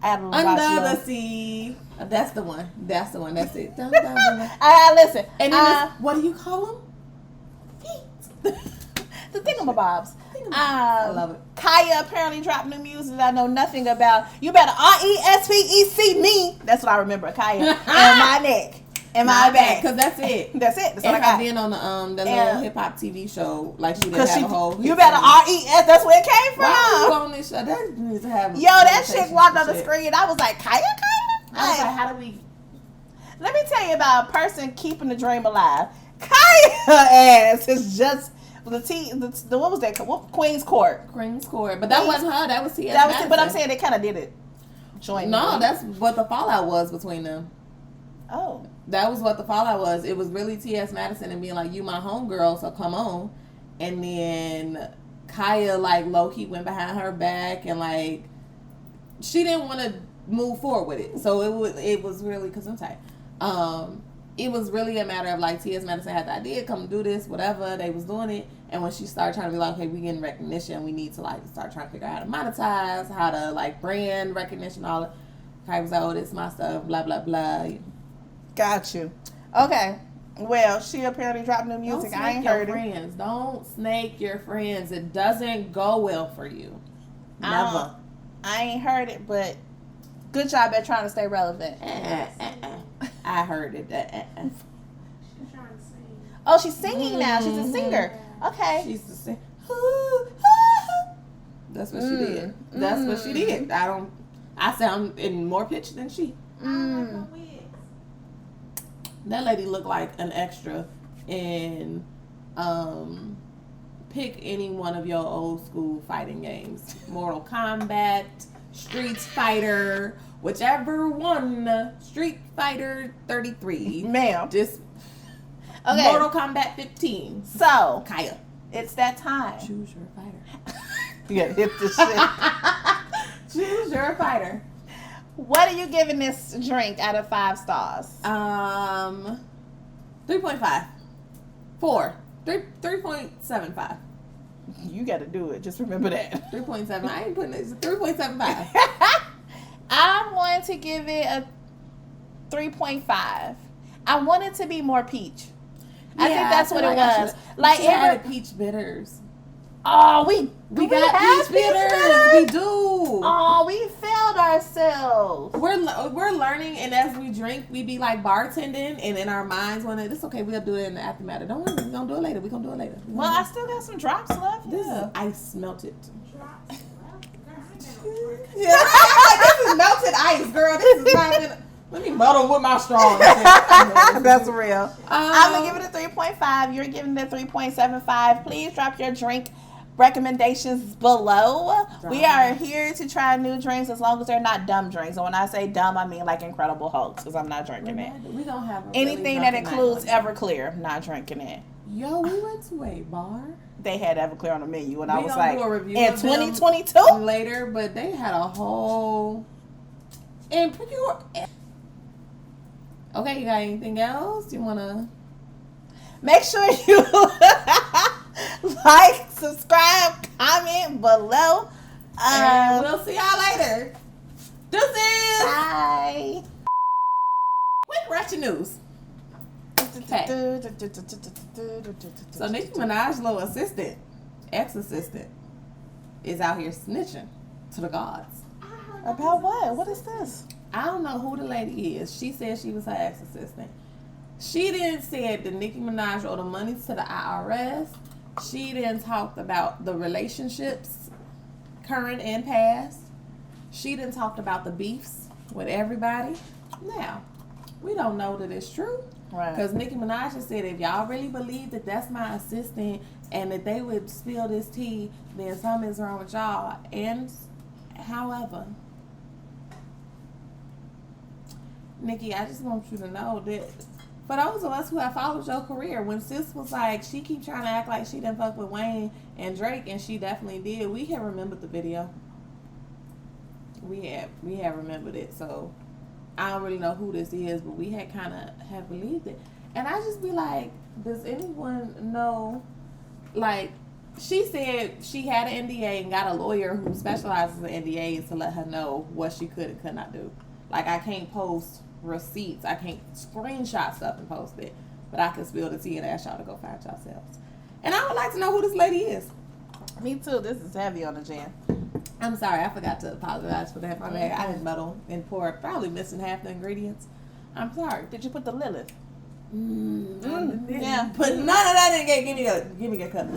Under the Sea. That's the one. That's it. Listen. And then what do you call them? Feet. The thingamabobs. I love it. Kaya apparently dropped new music that I know nothing about. You better RESPEC me. That's what I remember. Kaya and my neck. And my back. Because that's it. That's it. That's and what I got. Being on the little hip hop TV show, like she didn't have a whole. You better RES. That's where it came from. Why are you on this show? That needs to have. Yo, that chick walked on the screen. I was like, Kaya. I was like, how do we? Let me tell you about a person keeping the dream alive. Kaya ass is just the what was that? Queen's Court. But that wasn't her. That was T.S. That was. But I'm saying they kind of did it. That's what the fallout was between them. Oh. That was what the fallout was. It was really T.S. Madison and being like, you my homegirl, so come on. And then Kaya, like, low-key went behind her back and, like, she didn't want to move forward with it. So it was really, because I'm tight. It was really a matter of, like, T.S. Madison had the idea, come do this, whatever. They was doing it. And when she started trying to be like, okay, we getting recognition. We need to, like, start trying to figure out how to monetize, how to, like, brand recognition, all that. Kaya was like, oh, this is my stuff, blah, blah, blah. Got you. Okay. Well, she apparently dropped new music. I ain't heard it. Don't snake your friends. It doesn't go well for you. Never. I ain't heard it, but good job at trying to stay relevant. I heard it. She's trying to sing. Oh, she's singing now. She's a singer. Okay. She's a singer. That's what she did. That's what she did. I sound in more pitch than she. That lady looked like an extra in pick any one of your old school fighting games. Mortal Kombat, Street Fighter, whichever one. Street Fighter 33. Ma'am. Just okay. Mortal Kombat 15. So, Kaya. It's that time. Choose your fighter. You gotta hit this shit. Choose your fighter. What are you giving this drink out of 5 stars? 3.5. 4. 3.75. You got to do it. Just remember that. 3.7. I ain't putting it. 3.75. I'm going to give it a 3.5. I want it to be more peach. I think that's what it was. Like added peach bitters. Oh, we got peach bitters. We do. Oh, we failed ourselves. We're learning, and as we drink, we be like bartending, and in our minds, it's okay. We'll do it in the aftermath. Don't worry, we're gonna do it later. We're gonna do it later. Well, I still got some drops left. This is ice melted. Drops. Yeah, this is melted ice, girl. This is not even. Let me muddle with my straw. That's real. I'm gonna give it a 3.5. You're giving it a 3.75. Please drop your drink recommendations below. We are here to try new drinks as long as they're not dumb drinks. And when I say dumb, I mean like Incredible Hulks, because I'm not drinking it. We don't have anything that includes Everclear. Not drinking it. Yo, we went to a bar. They had Everclear on the menu, and I was like, in 2022 later, but they had a whole and pure. Okay, you got anything else you wanna? Make sure you like, subscribe, comment below. And we'll see y'all later. Deuces. Bye. Quick Ratchet news. Okay. So Nicki Minaj's little assistant, ex-assistant, is out here snitching to the gods. About what? What is this? I don't know who the lady is. She said she was her ex-assistant. She then said that Nicki Minaj owed the money to the IRS. She then talked about the relationships, current and past. She then talked about the beefs with everybody. Now, we don't know that it's true. Right. Because Nicki Minaj has said, if y'all really believe that that's my assistant and that they would spill this tea, then something is wrong with y'all. And, however, Nicki, I just want you to know that for those of us who have followed your career, when sis was like, she keep trying to act like she didn't fuck with Wayne and Drake, and she definitely did, we had remembered the video. We have remembered it, so I don't really know who this is, but we had kind of have believed it. And I just be like, does anyone know, like, she said she had an NDA and got a lawyer who specializes in NDAs to let her know what she could and could not do. Like, I can't post receipts. I can't screenshot stuff and post it. But I can spill the tea and ask y'all to go find yourselves. And I would like to know who this lady is. Me too. This is heavy on the jam. I'm sorry. I forgot to apologize for that. My bad. I didn't muddle and pour, probably missing half the ingredients. I'm sorry. Did you put the Lillet? Yeah. Put none of that in. Give me a cup.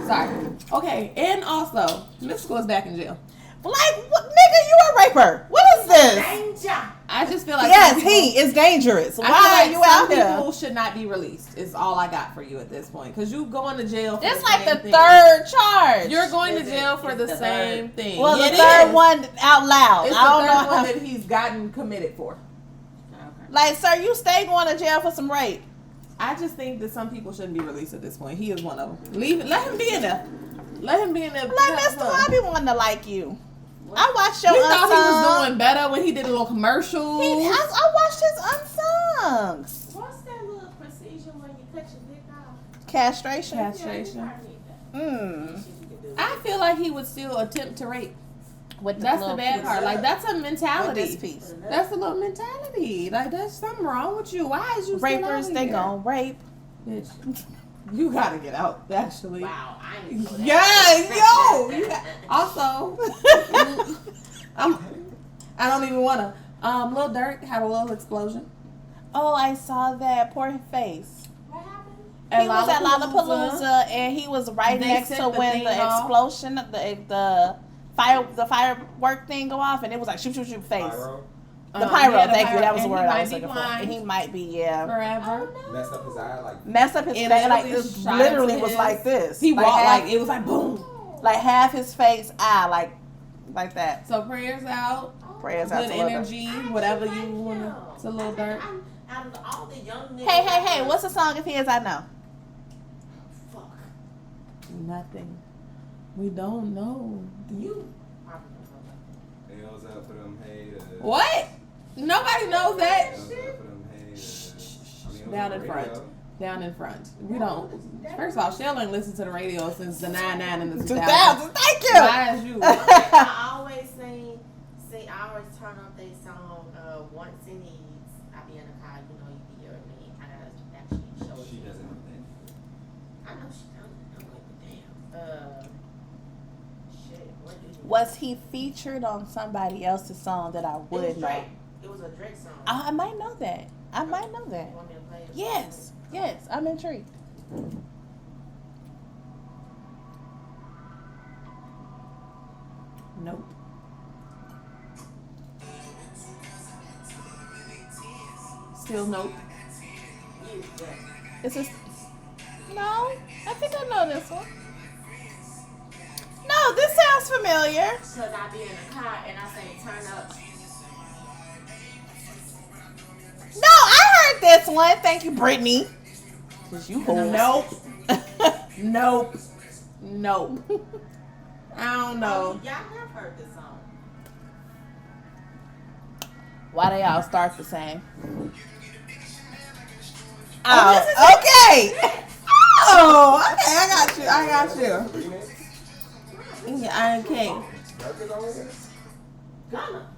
Sorry. Okay. And also, Mystical is back in jail. Like, what, nigga, you a raper. What is this? Danger. I just feel like yes, he is dangerous. Why are you out here? People should not be released. Is all I got for you at this point, because you going to jail. For it's the like same the thing. third charge. You're going to jail for the same thing. Well, the third one out loud. It's I don't the know third one that he's gotten committed for. Okay. Like, sir, you stay going to jail for some rape. I just think that some people shouldn't be released at this point. He is one of them. Leave it. Let him be in there. Let him be in there. Like, Mr. I be wanting to like you. I watched your We unsung. thought he was doing better when he did a little commercial. I watched his unsungs. What's that little procedure when you cut your dick off? Castration. Castration. I feel like he would still attempt to rape. With That's the bad part. Like, that's a mentality. With this piece. That's a little mentality. Like, there's something wrong with you. Why is you Rapers, still out they here? gon' rape. Bitch, you gotta get out, actually. Wow, I didn't know that. Yeah, yo. Also, I don't even wanna. Lil Durk had a little explosion. Oh, I saw that. Poor face. What happened? He was at Lollapalooza, and he was right They next set to the when thing the off. explosion, the firework thing go off, and it was like shoot face. Pyro The pyro, yeah, the thank you. pyro. That was the And word he I might was be looking for. blind And he might be, forever. Oh, no. messed up his eye like Messed up his And face. it Like, really it shot literally into was his- like this. He walked half, like it was like boom. like half his face, eye, like that. So prayers out. Prayers out Good to Lil Durk. energy, whatever you want to Lil Durk. Out of all the young niggas. Hey, what's the song of his I know? Fuck. Nothing. We don't know. You. nails up for them haters. What? Nobody knows that. Nails up for them haters. I mean, it was Down on in the radio. front. down in front. We don't. First of all, Chelle ain't listened to the radio since the 99 and the 2000s. 2000. Thank you. Why is you? I always sing. I always turn on their song. Once it needs. I be in the car. You know, you be hearing me. I gotta actually show it. She to you. doesn't know that. I know she don't. I'm like, damn. Shit. What do you? Was he featured on somebody else's song that I It would was know? Drake. It was a Drake song. I might know that. I might know that. You want me to play it? Yes. Yes. I'm intrigued. Nope. Still nope. Is this? No. I think I know this one. No, this sounds familiar. Because I be in the car and I say, turn up. No, I heard this one. Thank you, Brittany. Cause you hoes. Nope. Nope. Nope. I don't know. Y'all have heard this song. Why they all start the same? Oh, okay. Oh, okay. I got you. Yeah, I can't. Gunna.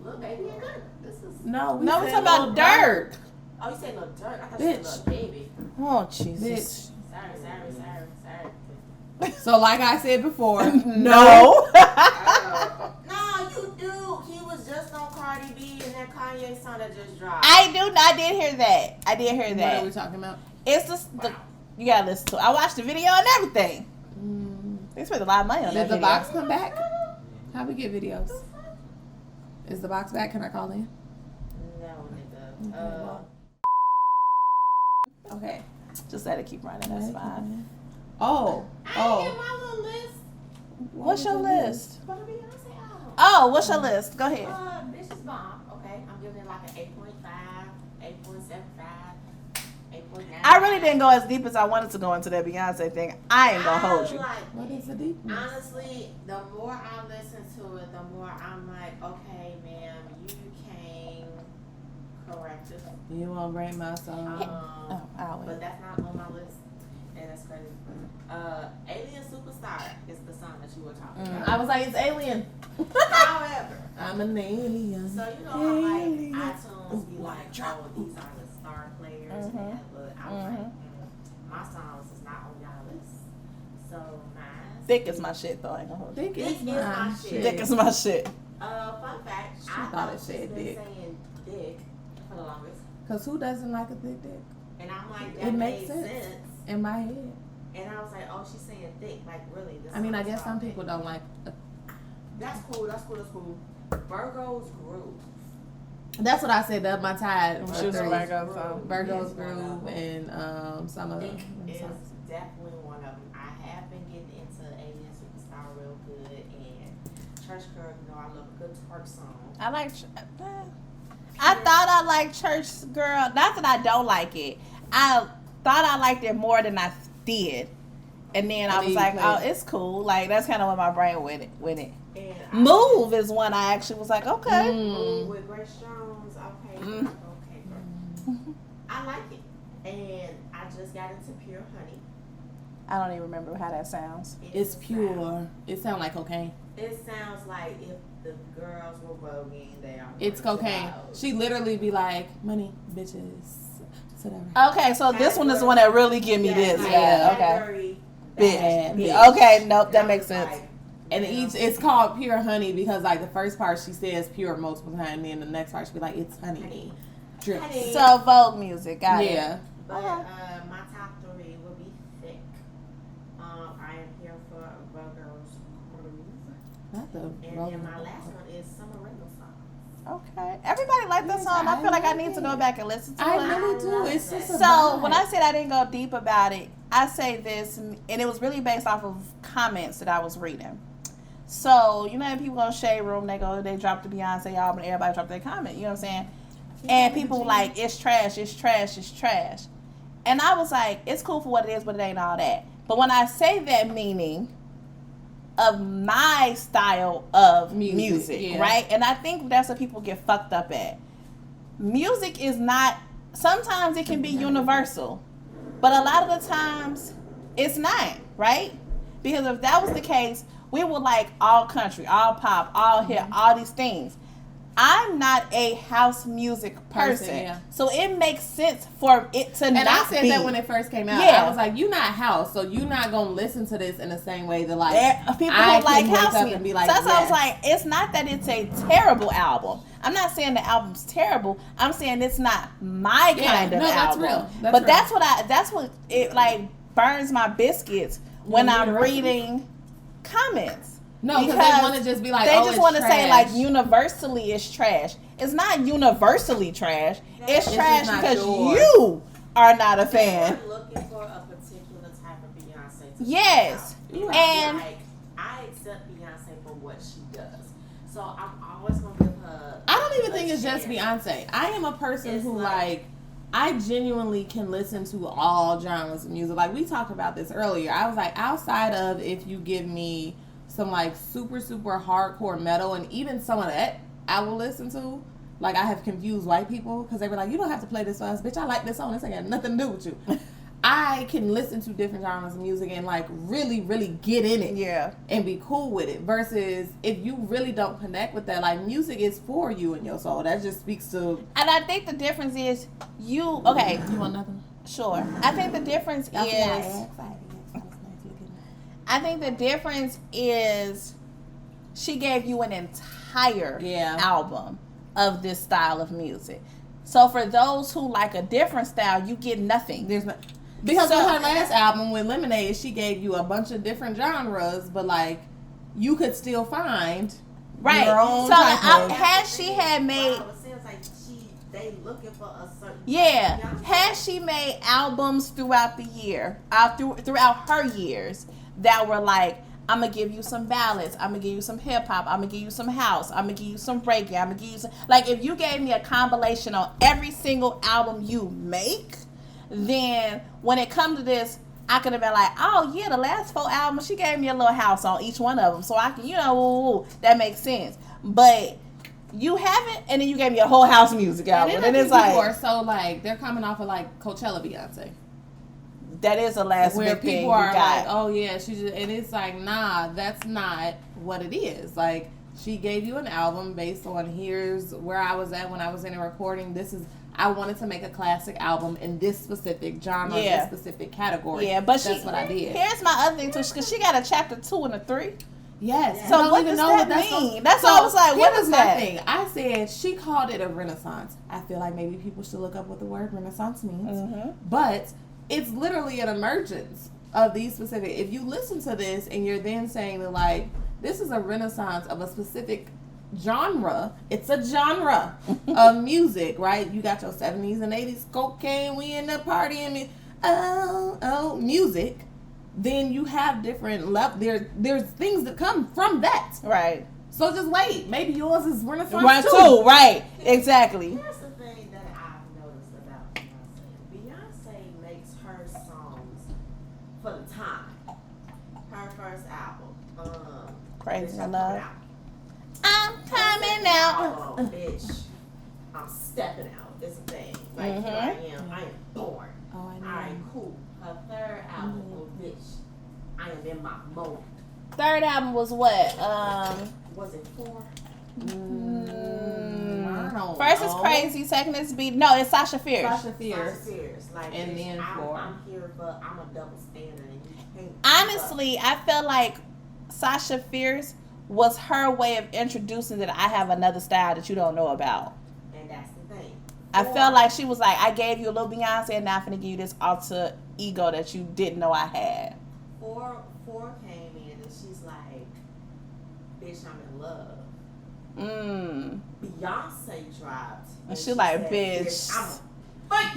Little baby and Gunna. This is. No, we No, we're said talking about Lil Dirt. Oh, you said Lil Dirt? I thought you said Bitch. Lil Baby. Oh, Jesus. Bitch. Sorry. So, like I said before, No. No, you do. He was just on Cardi B and that Kanye song that just dropped. I did hear that. What are we talking about? It's just you gotta listen to it. I watched the video and everything. They spent a lot of money on that Did the video. box come back? How we get videos? Is the box back? Can I call in? No, nigga. Okay. Just let it keep running. That's fine. Oh. I ain't my little list. What's your list? For the Beyonce album. Oh, what's your list? Go ahead. Bitch is bomb. Okay, I'm giving it like an 8.5, 8.75, 8.9. I really didn't go as deep as I wanted to go into that Beyonce thing. I ain't gonna hold you. What is the deepness? Honestly, the more I listen to it, the more I'm like, okay, ma'am, you came corrected. You won't bring my song. But that's not on my list, and that's crazy. Alien Superstar is the song that you were talking about. I was like, it's alien. However, I'm an alien. so you know how like iTunes be like, oh, these are the star players, and that, but I was like, my songs is not on y'all list. So mine. Thick is my shit though. I ain't gonna hold you. Thick is my my shit. shit. Thick is my shit. Fun fact, She I thought thought it she's said been dick. saying dick for the longest, Because who doesn't like a thick dick? and I'm like, It that makes made sense. sense. In my head. And I was like, oh, she's saying thick, like really. This I mean, I song is guess some called people Thick. don't like. That's cool. Virgo's Groove. That's what I said the my tide. She was a Virgo, so. Virgo's Groove and some of Thick them. is definitely one of them. I have been getting into Alien Superstar real good, and Church Girl, you know, I love a good twerk song. I thought I liked Church Girl. Not that I don't like it. I thought I liked it more than I did. And then I was like, oh, it's cool. Like, that's kind of what my brain went it. And Move is one I actually was like, okay. Move with Grace Jones. Okay, okay, girl. I like it. And I just got into Pure Honey. I don't even remember how that sounds. It's pure. It sounds like cocaine. It sounds like if the girls were voguing, they are. It's cocaine. She literally be like, money, bitches, whatever. Okay, so this one is the one that really give me this. Yeah, okay. Bad Bitch. Okay, nope, that makes sense. And it's called Pure Honey because like the first part she says pure multiple times, and then the next part she be like, it's honey. Drip. Honey. So Vogue music, got it. Yeah. But my top 3 would be Thick. I am here for Virgo's Groove. Not the And then rolling. my last one is Summer Rainbow Song. Okay. Everybody like that Yes, song. I feel like I like need to it. go back and listen to it. I really do. It's just a So vibe. when I said I didn't go deep about it, I say this, and it was really based off of comments that I was reading. So you know, how people go to Shade Room, they drop the Beyonce album, and everybody drop their comment. You know what I'm saying? And people were like, it's trash, it's trash, it's trash. And I was like, it's cool for what it is, but it ain't all that. But when I say that, meaning of my style of music, yeah. right? And I think that's what people get fucked up at. Music is not. Sometimes it can be universal. But a lot of the times, it's not, right? Because if that was the case, we would like all country, all pop, all hip, all these things. I'm not a house music person, yeah. so it makes sense for it to And not I said be. that when it first came out. Yeah. I was like, "You not house, so you not gonna listen to this in the same way that like People I who like can wake house up music." and be like, so that's why I was yes. like, it's not that it's a terrible album. I'm not saying the album's terrible. I'm saying it's not my kind of no, that's album. real. That's but real. that's what it like burns my biscuits when You I'm read the rest of reading comments. No, because they want to just be like, they oh, just want to say like universally it's trash. It's not universally trash. It's It's trash just not because yours. you are not a fan. They're looking for a particular type of Beyonce. To Yes. check out. And- like, I accept Beyonce for what she does. So I'm always gonna give her. I don't even a think it's just chance. Beyonce. I am a person It's who like- I genuinely can listen to all genres of music. Like we talked about this earlier. I was like, outside of if you give me some like super hardcore metal, and even some of that I will listen to. Like I have confused white people because they were like, you don't have to play this for us, bitch. I like this song. This ain't got nothing to do with you. I can listen to different genres of music and like really get in it. Yeah. And be cool with it. Versus if you really don't connect with that, like music is for you and your soul. That just speaks to. And I think the difference is okay, You want nothing? sure. I think the difference is I think the difference is she gave you an entire album of this style of music. So for those who like a different style, you get nothing. There's not. Because with her last album, with Lemonade, she gave you a bunch of different genres, but like you could still find your own type of. Had she had made Wow, it seems like they looking for a certain. had she made albums throughout the year, throughout her years that were like, I'm gonna give you some ballads, I'm gonna give you some hip hop, I'm gonna give you some house, I'm gonna give you some reggae, I'm gonna give you some, like if you gave me a compilation on every single album you make, then when it comes to this, I could have been like, oh yeah, the last 4 albums she gave me a little house on each one of them, so I can, that makes sense. But you haven't, and then you gave me a whole house music album, and it's like, people are so like they're coming off of like Coachella Beyonce. that is the last Where big thing people are you got. like, oh yeah, she just, and it's like, nah, that's not what it is. Like she gave you an album based on here's where I was at when I was in a recording. This is I wanted to make a classic album in this specific genre, this specific category. Yeah, but that's what I did. Here's my other thing too, because she got a chapter 2 and a 3. Yes. So I don't what even does know that that's mean? That's why I was like, what here is was my that? thing. I said she called it a renaissance. I feel like maybe people should look up what the word renaissance means. Mm-hmm. But it's literally an emergence of these specific. If you listen to this and you're then saying that like this is a renaissance of a specific genre, it's a genre of music, right? You got your 70s and 80s cocaine, we in the partying, music. Then you have different there's things that come from that. Right. So just wait. Maybe yours is renaissance Right, too. too. Right. Exactly. Here's the thing that I've noticed about Beyonce. Beyonce makes her songs for the time. Her first album, Crazy Bitch, I'm Love. Coming Out. I'm coming out. Oh, bitch, I'm stepping out. It's a thing. Like here I am born. Oh, I know. Alright, cool. Her third album, bitch, I am in my moment. Third album was what? Was it 4? I don't First is know. Crazy. Second is Beat. No, it's Sasha Fierce. Sasha Fierce. Like, And bitch, then I'm 4. I'm a double standard, and you can't. Honestly, I feel like Sasha Fierce was her way of introducing that I have another style that you don't know about. And that's the thing. I felt like she was like, I gave you a little Beyonce, and now I'm finna give you this alter ego that you didn't know I had. 4 came in, and she's like, bitch, I'm in love. Beyonce dropped. And she like, said, bitch.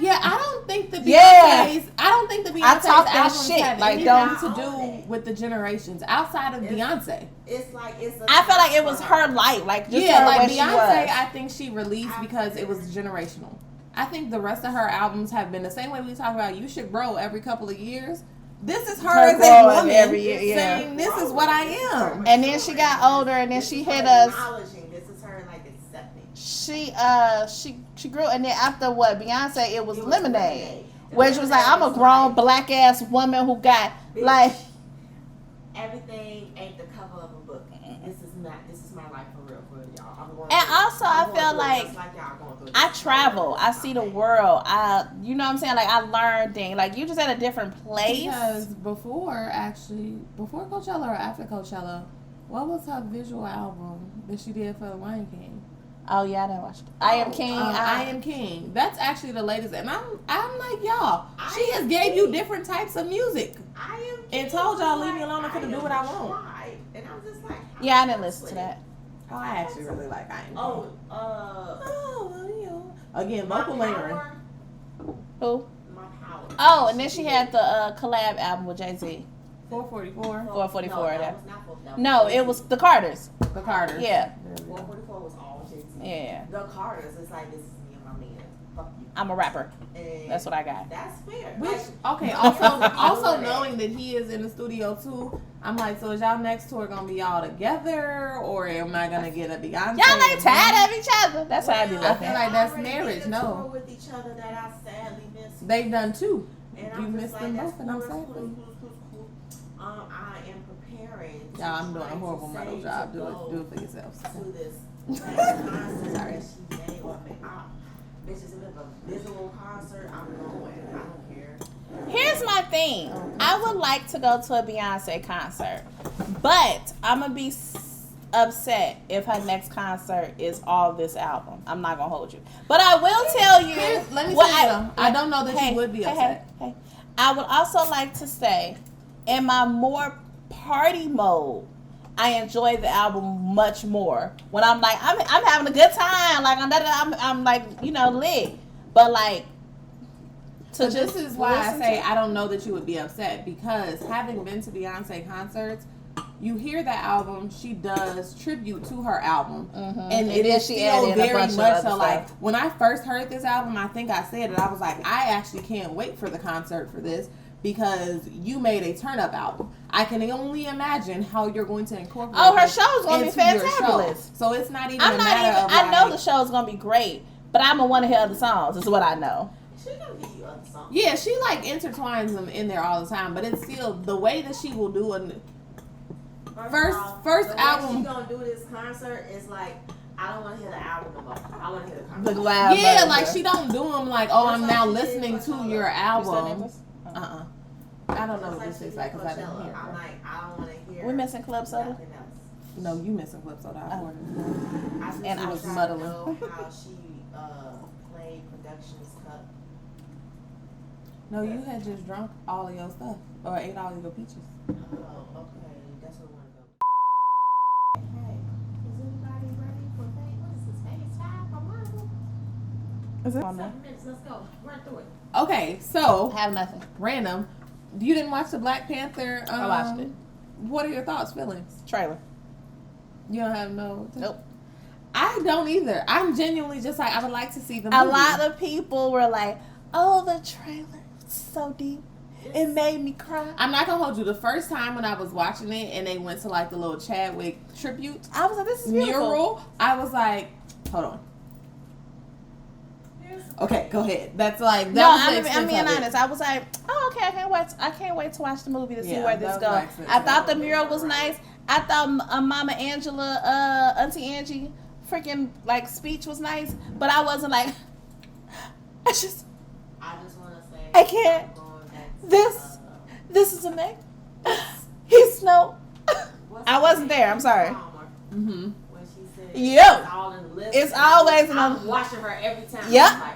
Yeah, I don't think the Beyonce's. Yeah. I don't think the Beyonce's I talk that albums shit, have like, anything don't- to do with the generations outside of Beyonce. It's like I felt like it was her life, like just her like way she Beyonce, was. I think she released because it was generational. I think the rest of her albums have been the same way we talk about you should grow every couple of years. This is her as a growing woman every year, yeah. saying this is what I am. And then she got older, and then she hit us. Acknowledging this is her like accepting. She grew, and then after what Beyonce, it was Lemonade. Where she was like, I'm a grown black ass woman who got like everything ain't the cover of a book. This is my life for real, y'all. And also I feel like I travel. I see the world. You know what I'm saying? Like I learn things. Like you just at a different place. Because before Coachella or after Coachella, what was her visual album that she did for the Lion King? Oh yeah, I didn't watch it. I Am King. I Am King. That's actually the latest, and I'm like y'all. She has gave you different types of music. I Am King and told y'all leave me alone. I'm gonna do what I want. And I'm just like, yeah, I didn't listen to that. Oh, I actually really like I Am King. Again, vocal layering. Who? My Power. Oh, and then she had the collab album with Jay-Z. 444. 444. No, that was not 444. No, it was the Carters. The Carters. Yeah. 444 was all Jay-Z. Yeah. The Carters, it's like, this is me and my man. Fuck you. I'm a rapper. And That's what I got. that's fair. Which Like, okay, also knowing that he is in the studio too, I'm like, so is y'all next tour gonna be all together, or am I gonna get a Beyonce? Y'all ain't tired of each other. That's how I be I looking. feel like that's already marriage, did a no. tour with each other that I sadly missed. They've done two. And You I'm just missed like, them that's both, and I'm cool, sad that's for you. cool. I am preparing. to Y'all, I'm doing a try to horrible save model to job. Do go it for yourselves. To this concert Sorry. that she made. Bitches, if it's a visual concert, I'm going. I don't care. Here's my thing. I would like to go to a Beyonce concert, but I'm gonna be upset if her next concert is all this album. I'm not gonna hold you, but I will tell you. Let me what tell you though, I don't know that you would be upset. Hey. I would also like to say, in my more party mode, I enjoy the album much more when I'm like I'm having a good time, like I'm like, you know, lit, but like. So this is why I say I don't know that you would be upset, because having been to Beyonce concerts, you hear that album, she does tribute to her album, and it is still very much so. Like when I first heard this album, I think I said it. I was like, I actually can't wait for the concert for this, because you made a turn-up album. I can only imagine how you're going to incorporate. Oh, her show's gonna be fantabulous. So it's not even. I know the show's gonna be great, but I'm gonna want to hear other songs. Is what I know. She gonna give you other songs. Yeah, she like intertwines them in there all the time, but it's still the way that she will do it. First the way album. she gonna do this concert is like, I don't want to hear the album no more. I want to hear the concert. The loud Yeah, version. like she don't do them like, oh, I'm now listening to your album. Uh-uh. I don't know what this is like because I didn't Coachella. hear I'm it. like, I don't want to hear. We missing Club Soda? nothing else. No, you missing Flip Soda. I Oh. I just And I was was muddling. know how she played Productions Cup. No, you had just drunk all of your stuff or ate all of your peaches. Oh, okay. That's what I want to go. Hey, is anybody ready for phase? What is this, phase 5 for Marvel? Is it 7 minutes, let's go. Run through it. Okay, so I have nothing. random. You didn't watch the Black Panther? I watched it. What are your thoughts, feelings? Trailer. You don't have no. Nope. I don't either. I'm genuinely just like, I would like to see the movie. A lot of people were like, "Oh, the trailer was so deep. It made me cry." I'm not gonna hold you. The first time when I was watching it and they went to like the little Chadwick tribute I was like, "This is beautiful." mural, I was like, hold on. Okay, go ahead. That's like that. No, was the I'm extent being of it. honest. I was like, "Oh, okay. I can't wait to watch the movie to see Yeah, where this that was goes." my extent I of thought it. the mural was nice. I thought Mama Angela, Auntie Angie, freaking like speech was nice, but I wasn't like. I just want to say. I can't. I'm going back to, This is amazing. He's Snow. what's I her wasn't name? there. I'm sorry. Palmer, Mm-hmm. when she said Yep. it's all in the list. It's always in I'm the- watching her every time. Yep. I'm like,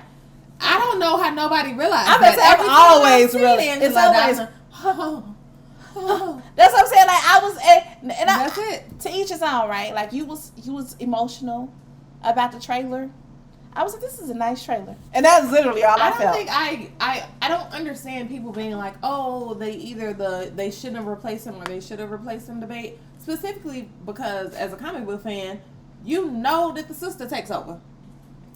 I don't know how nobody realized. I'm that. gonna say Every I'm time I always see really- Angela it's always- Dawson, That's what I'm saying. Like I was, and That's it. To each his own, right? Like you was emotional about the trailer. I was like, this is a nice trailer, and that's literally all I I don't felt. think I don't understand people being like, oh, they shouldn't have replaced him or they should have replaced him debate, specifically because as a comic book fan, you know that the sister takes over.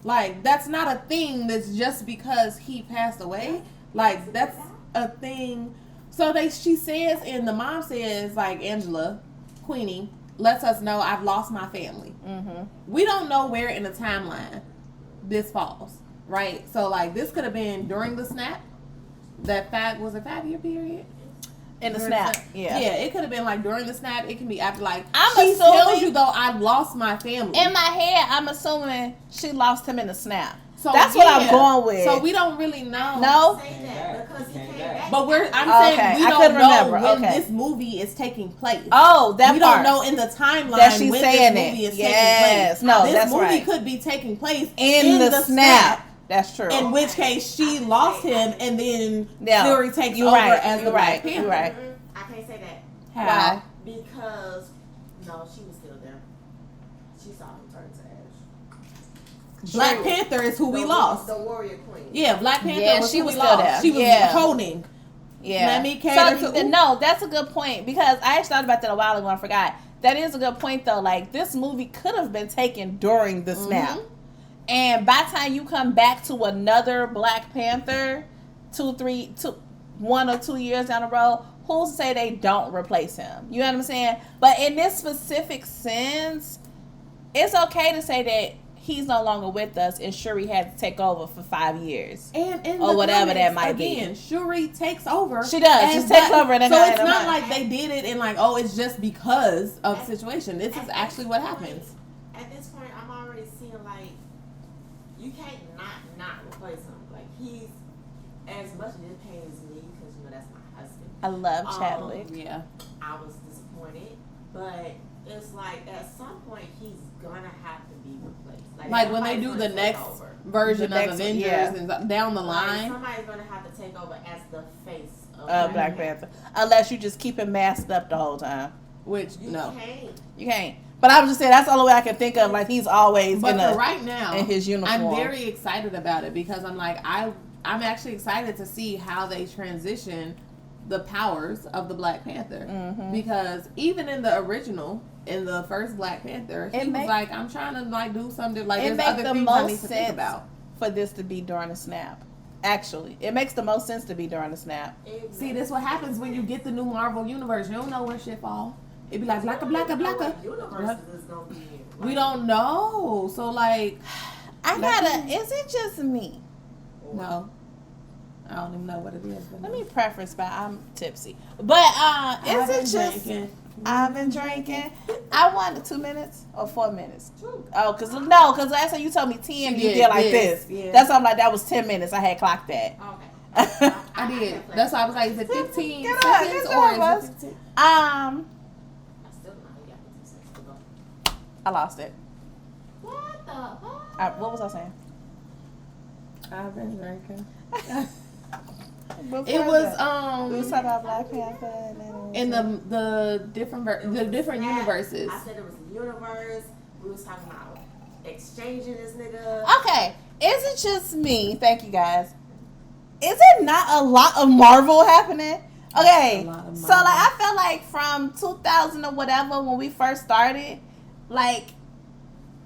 Like that's not a thing that's just because he passed away. Like that's a thing. So she says, and the mom says, like Angela, Queenie, lets us know I've lost my family. Mm-hmm. We don't know where in the timeline this falls, right? So like this could have been during the snap, was it 5 year period? In the During snap, yeah. Yeah, it could have been like during the snap. It can be after, like, I'm she assuming- tells you, though, I lost my family. In my head, I'm assuming she lost him in the snap. So that's what I'm going with. So we don't really know. No? Say that because he came back. But I'm Okay, saying we I don't couldn't know remember. when Okay. this movie is taking place. Oh, that we part. don't know in the timeline That she's when saying this movie it. is Yes. taking place. No, this that's movie right. could be taking place in the snap. That's true. In which case, she lost him, and then Yeah. Fury takes You're over right. as the You're Black right. Panther. You're right. I can't say that. How? Because no, she was still there. She saw him turn to ash. Black Panther is who we lost. The warrior queen. Yeah, Black Panther Yeah, was she who was we still lost. there. She was Yeah. holding. Yeah. Let me cater to. No, that's a good point because I actually thought about that a while ago and forgot. That is a good point though. Like this movie could have been taken during the snap, and by the time you come back to another Black Panther, 1 or 2 years down the road, who's to say they don't replace him? You know what I'm saying? But in this specific sense, it's okay to say that he's no longer with us and Shuri had to take over for 5 years. And in or the whatever comics, that might again, be. Shuri takes over. She does. She as takes Black- over and then so got it's in her not mind. like they did it and like, oh, it's just because of the situation. This is actually what happens. At this point, I'm already seeing like you can't not replace him. Like he's as much as it pains me because you know that's my husband. I love Chadwick. Yeah. I was disappointed, but it's like at some point he's gonna have to be replaced. Like when they somebody's do gonna the take next over. version The next of one, Avengers yeah. and down the Like, line. somebody's gonna have to take over as the face of Black Panther. Unless you just keep him masked up the whole time. Which, You no. can't. You can't. But I was just saying that's the only way I can think of. Like he's always But in for right now, in his uniform. I'm very excited about it because I'm like, I'm actually excited to see how they transition the powers of the Black Panther. Because even in the original, in the first Black Panther, he was like, I'm trying to like do something. Like it there's makes other the things I need most to think sense about. for this to be during the snap. Actually, it makes the most sense to be during the snap. See, this what happens when you get the new Marvel universe. You don't know where shit fall. It be like blacka, blacka, blacka. Universe is gonna be in. We don't know. So like, Is it just me? no. I don't even know what it is. But Let me preface by I'm tipsy. But is it just drinking. I've been drinking? I wanted 2 minutes or 4 minutes. Oh, cause last time you told me 10, She you did did like this, this. yeah. That's why I'm like that was 10 minutes. I had clocked that. Okay. I did. That's why I was like, is it 15 Get up, seconds get or up, is it 15? I still don't know how you got 15 seconds to go. I lost it. What the fuck? What was I saying? I've been drinking. Before It was that, we was talking about Black Panther and then in the different universes. I said it was the universe. We was talking about exchanging this nigga. Okay, is it just me? Thank you guys. Is it not a lot of Marvel happening? Okay, A lot of so Marvel. like I felt like from 2000 or whatever when we first started, like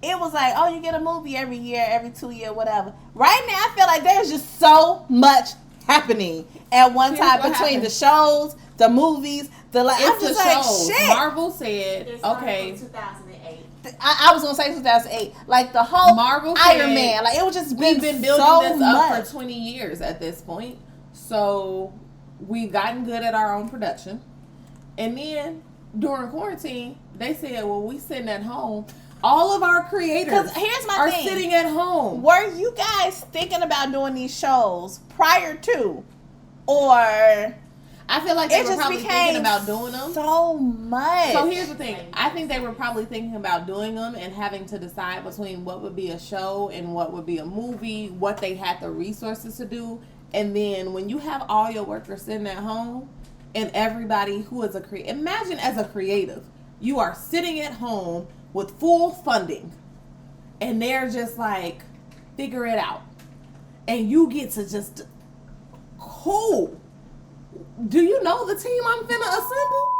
it was like, oh, you get a movie every year, every 2 year, whatever. Right now, I feel like there's just so much happening at one Here's time what between happened. the shows, the movies, the like. I'm It's the just like, shows. shit. Marvel said, It started okay, from 2008. I was gonna say 2008, like the whole Marvel Iron said, Man, like it was just we've been building so this much. up for 20 years at this point. So we've gotten good at our own production. And then during quarantine, they said, well, we sitting at home. All of our creators 'Cause here's my are thing. sitting at home. Were you guys thinking about doing these shows prior to, or I feel like they it were just probably became thinking about doing them. so much? So here's the thing. I think they were probably thinking about doing them and having to decide between what would be a show and what would be a movie, what they had the resources to do. And then when you have all your workers sitting at home and everybody who is imagine as a creative, you are sitting at home with full funding and they're just like, figure it out. And you get to just, cool. Do you know the team I'm finna assemble?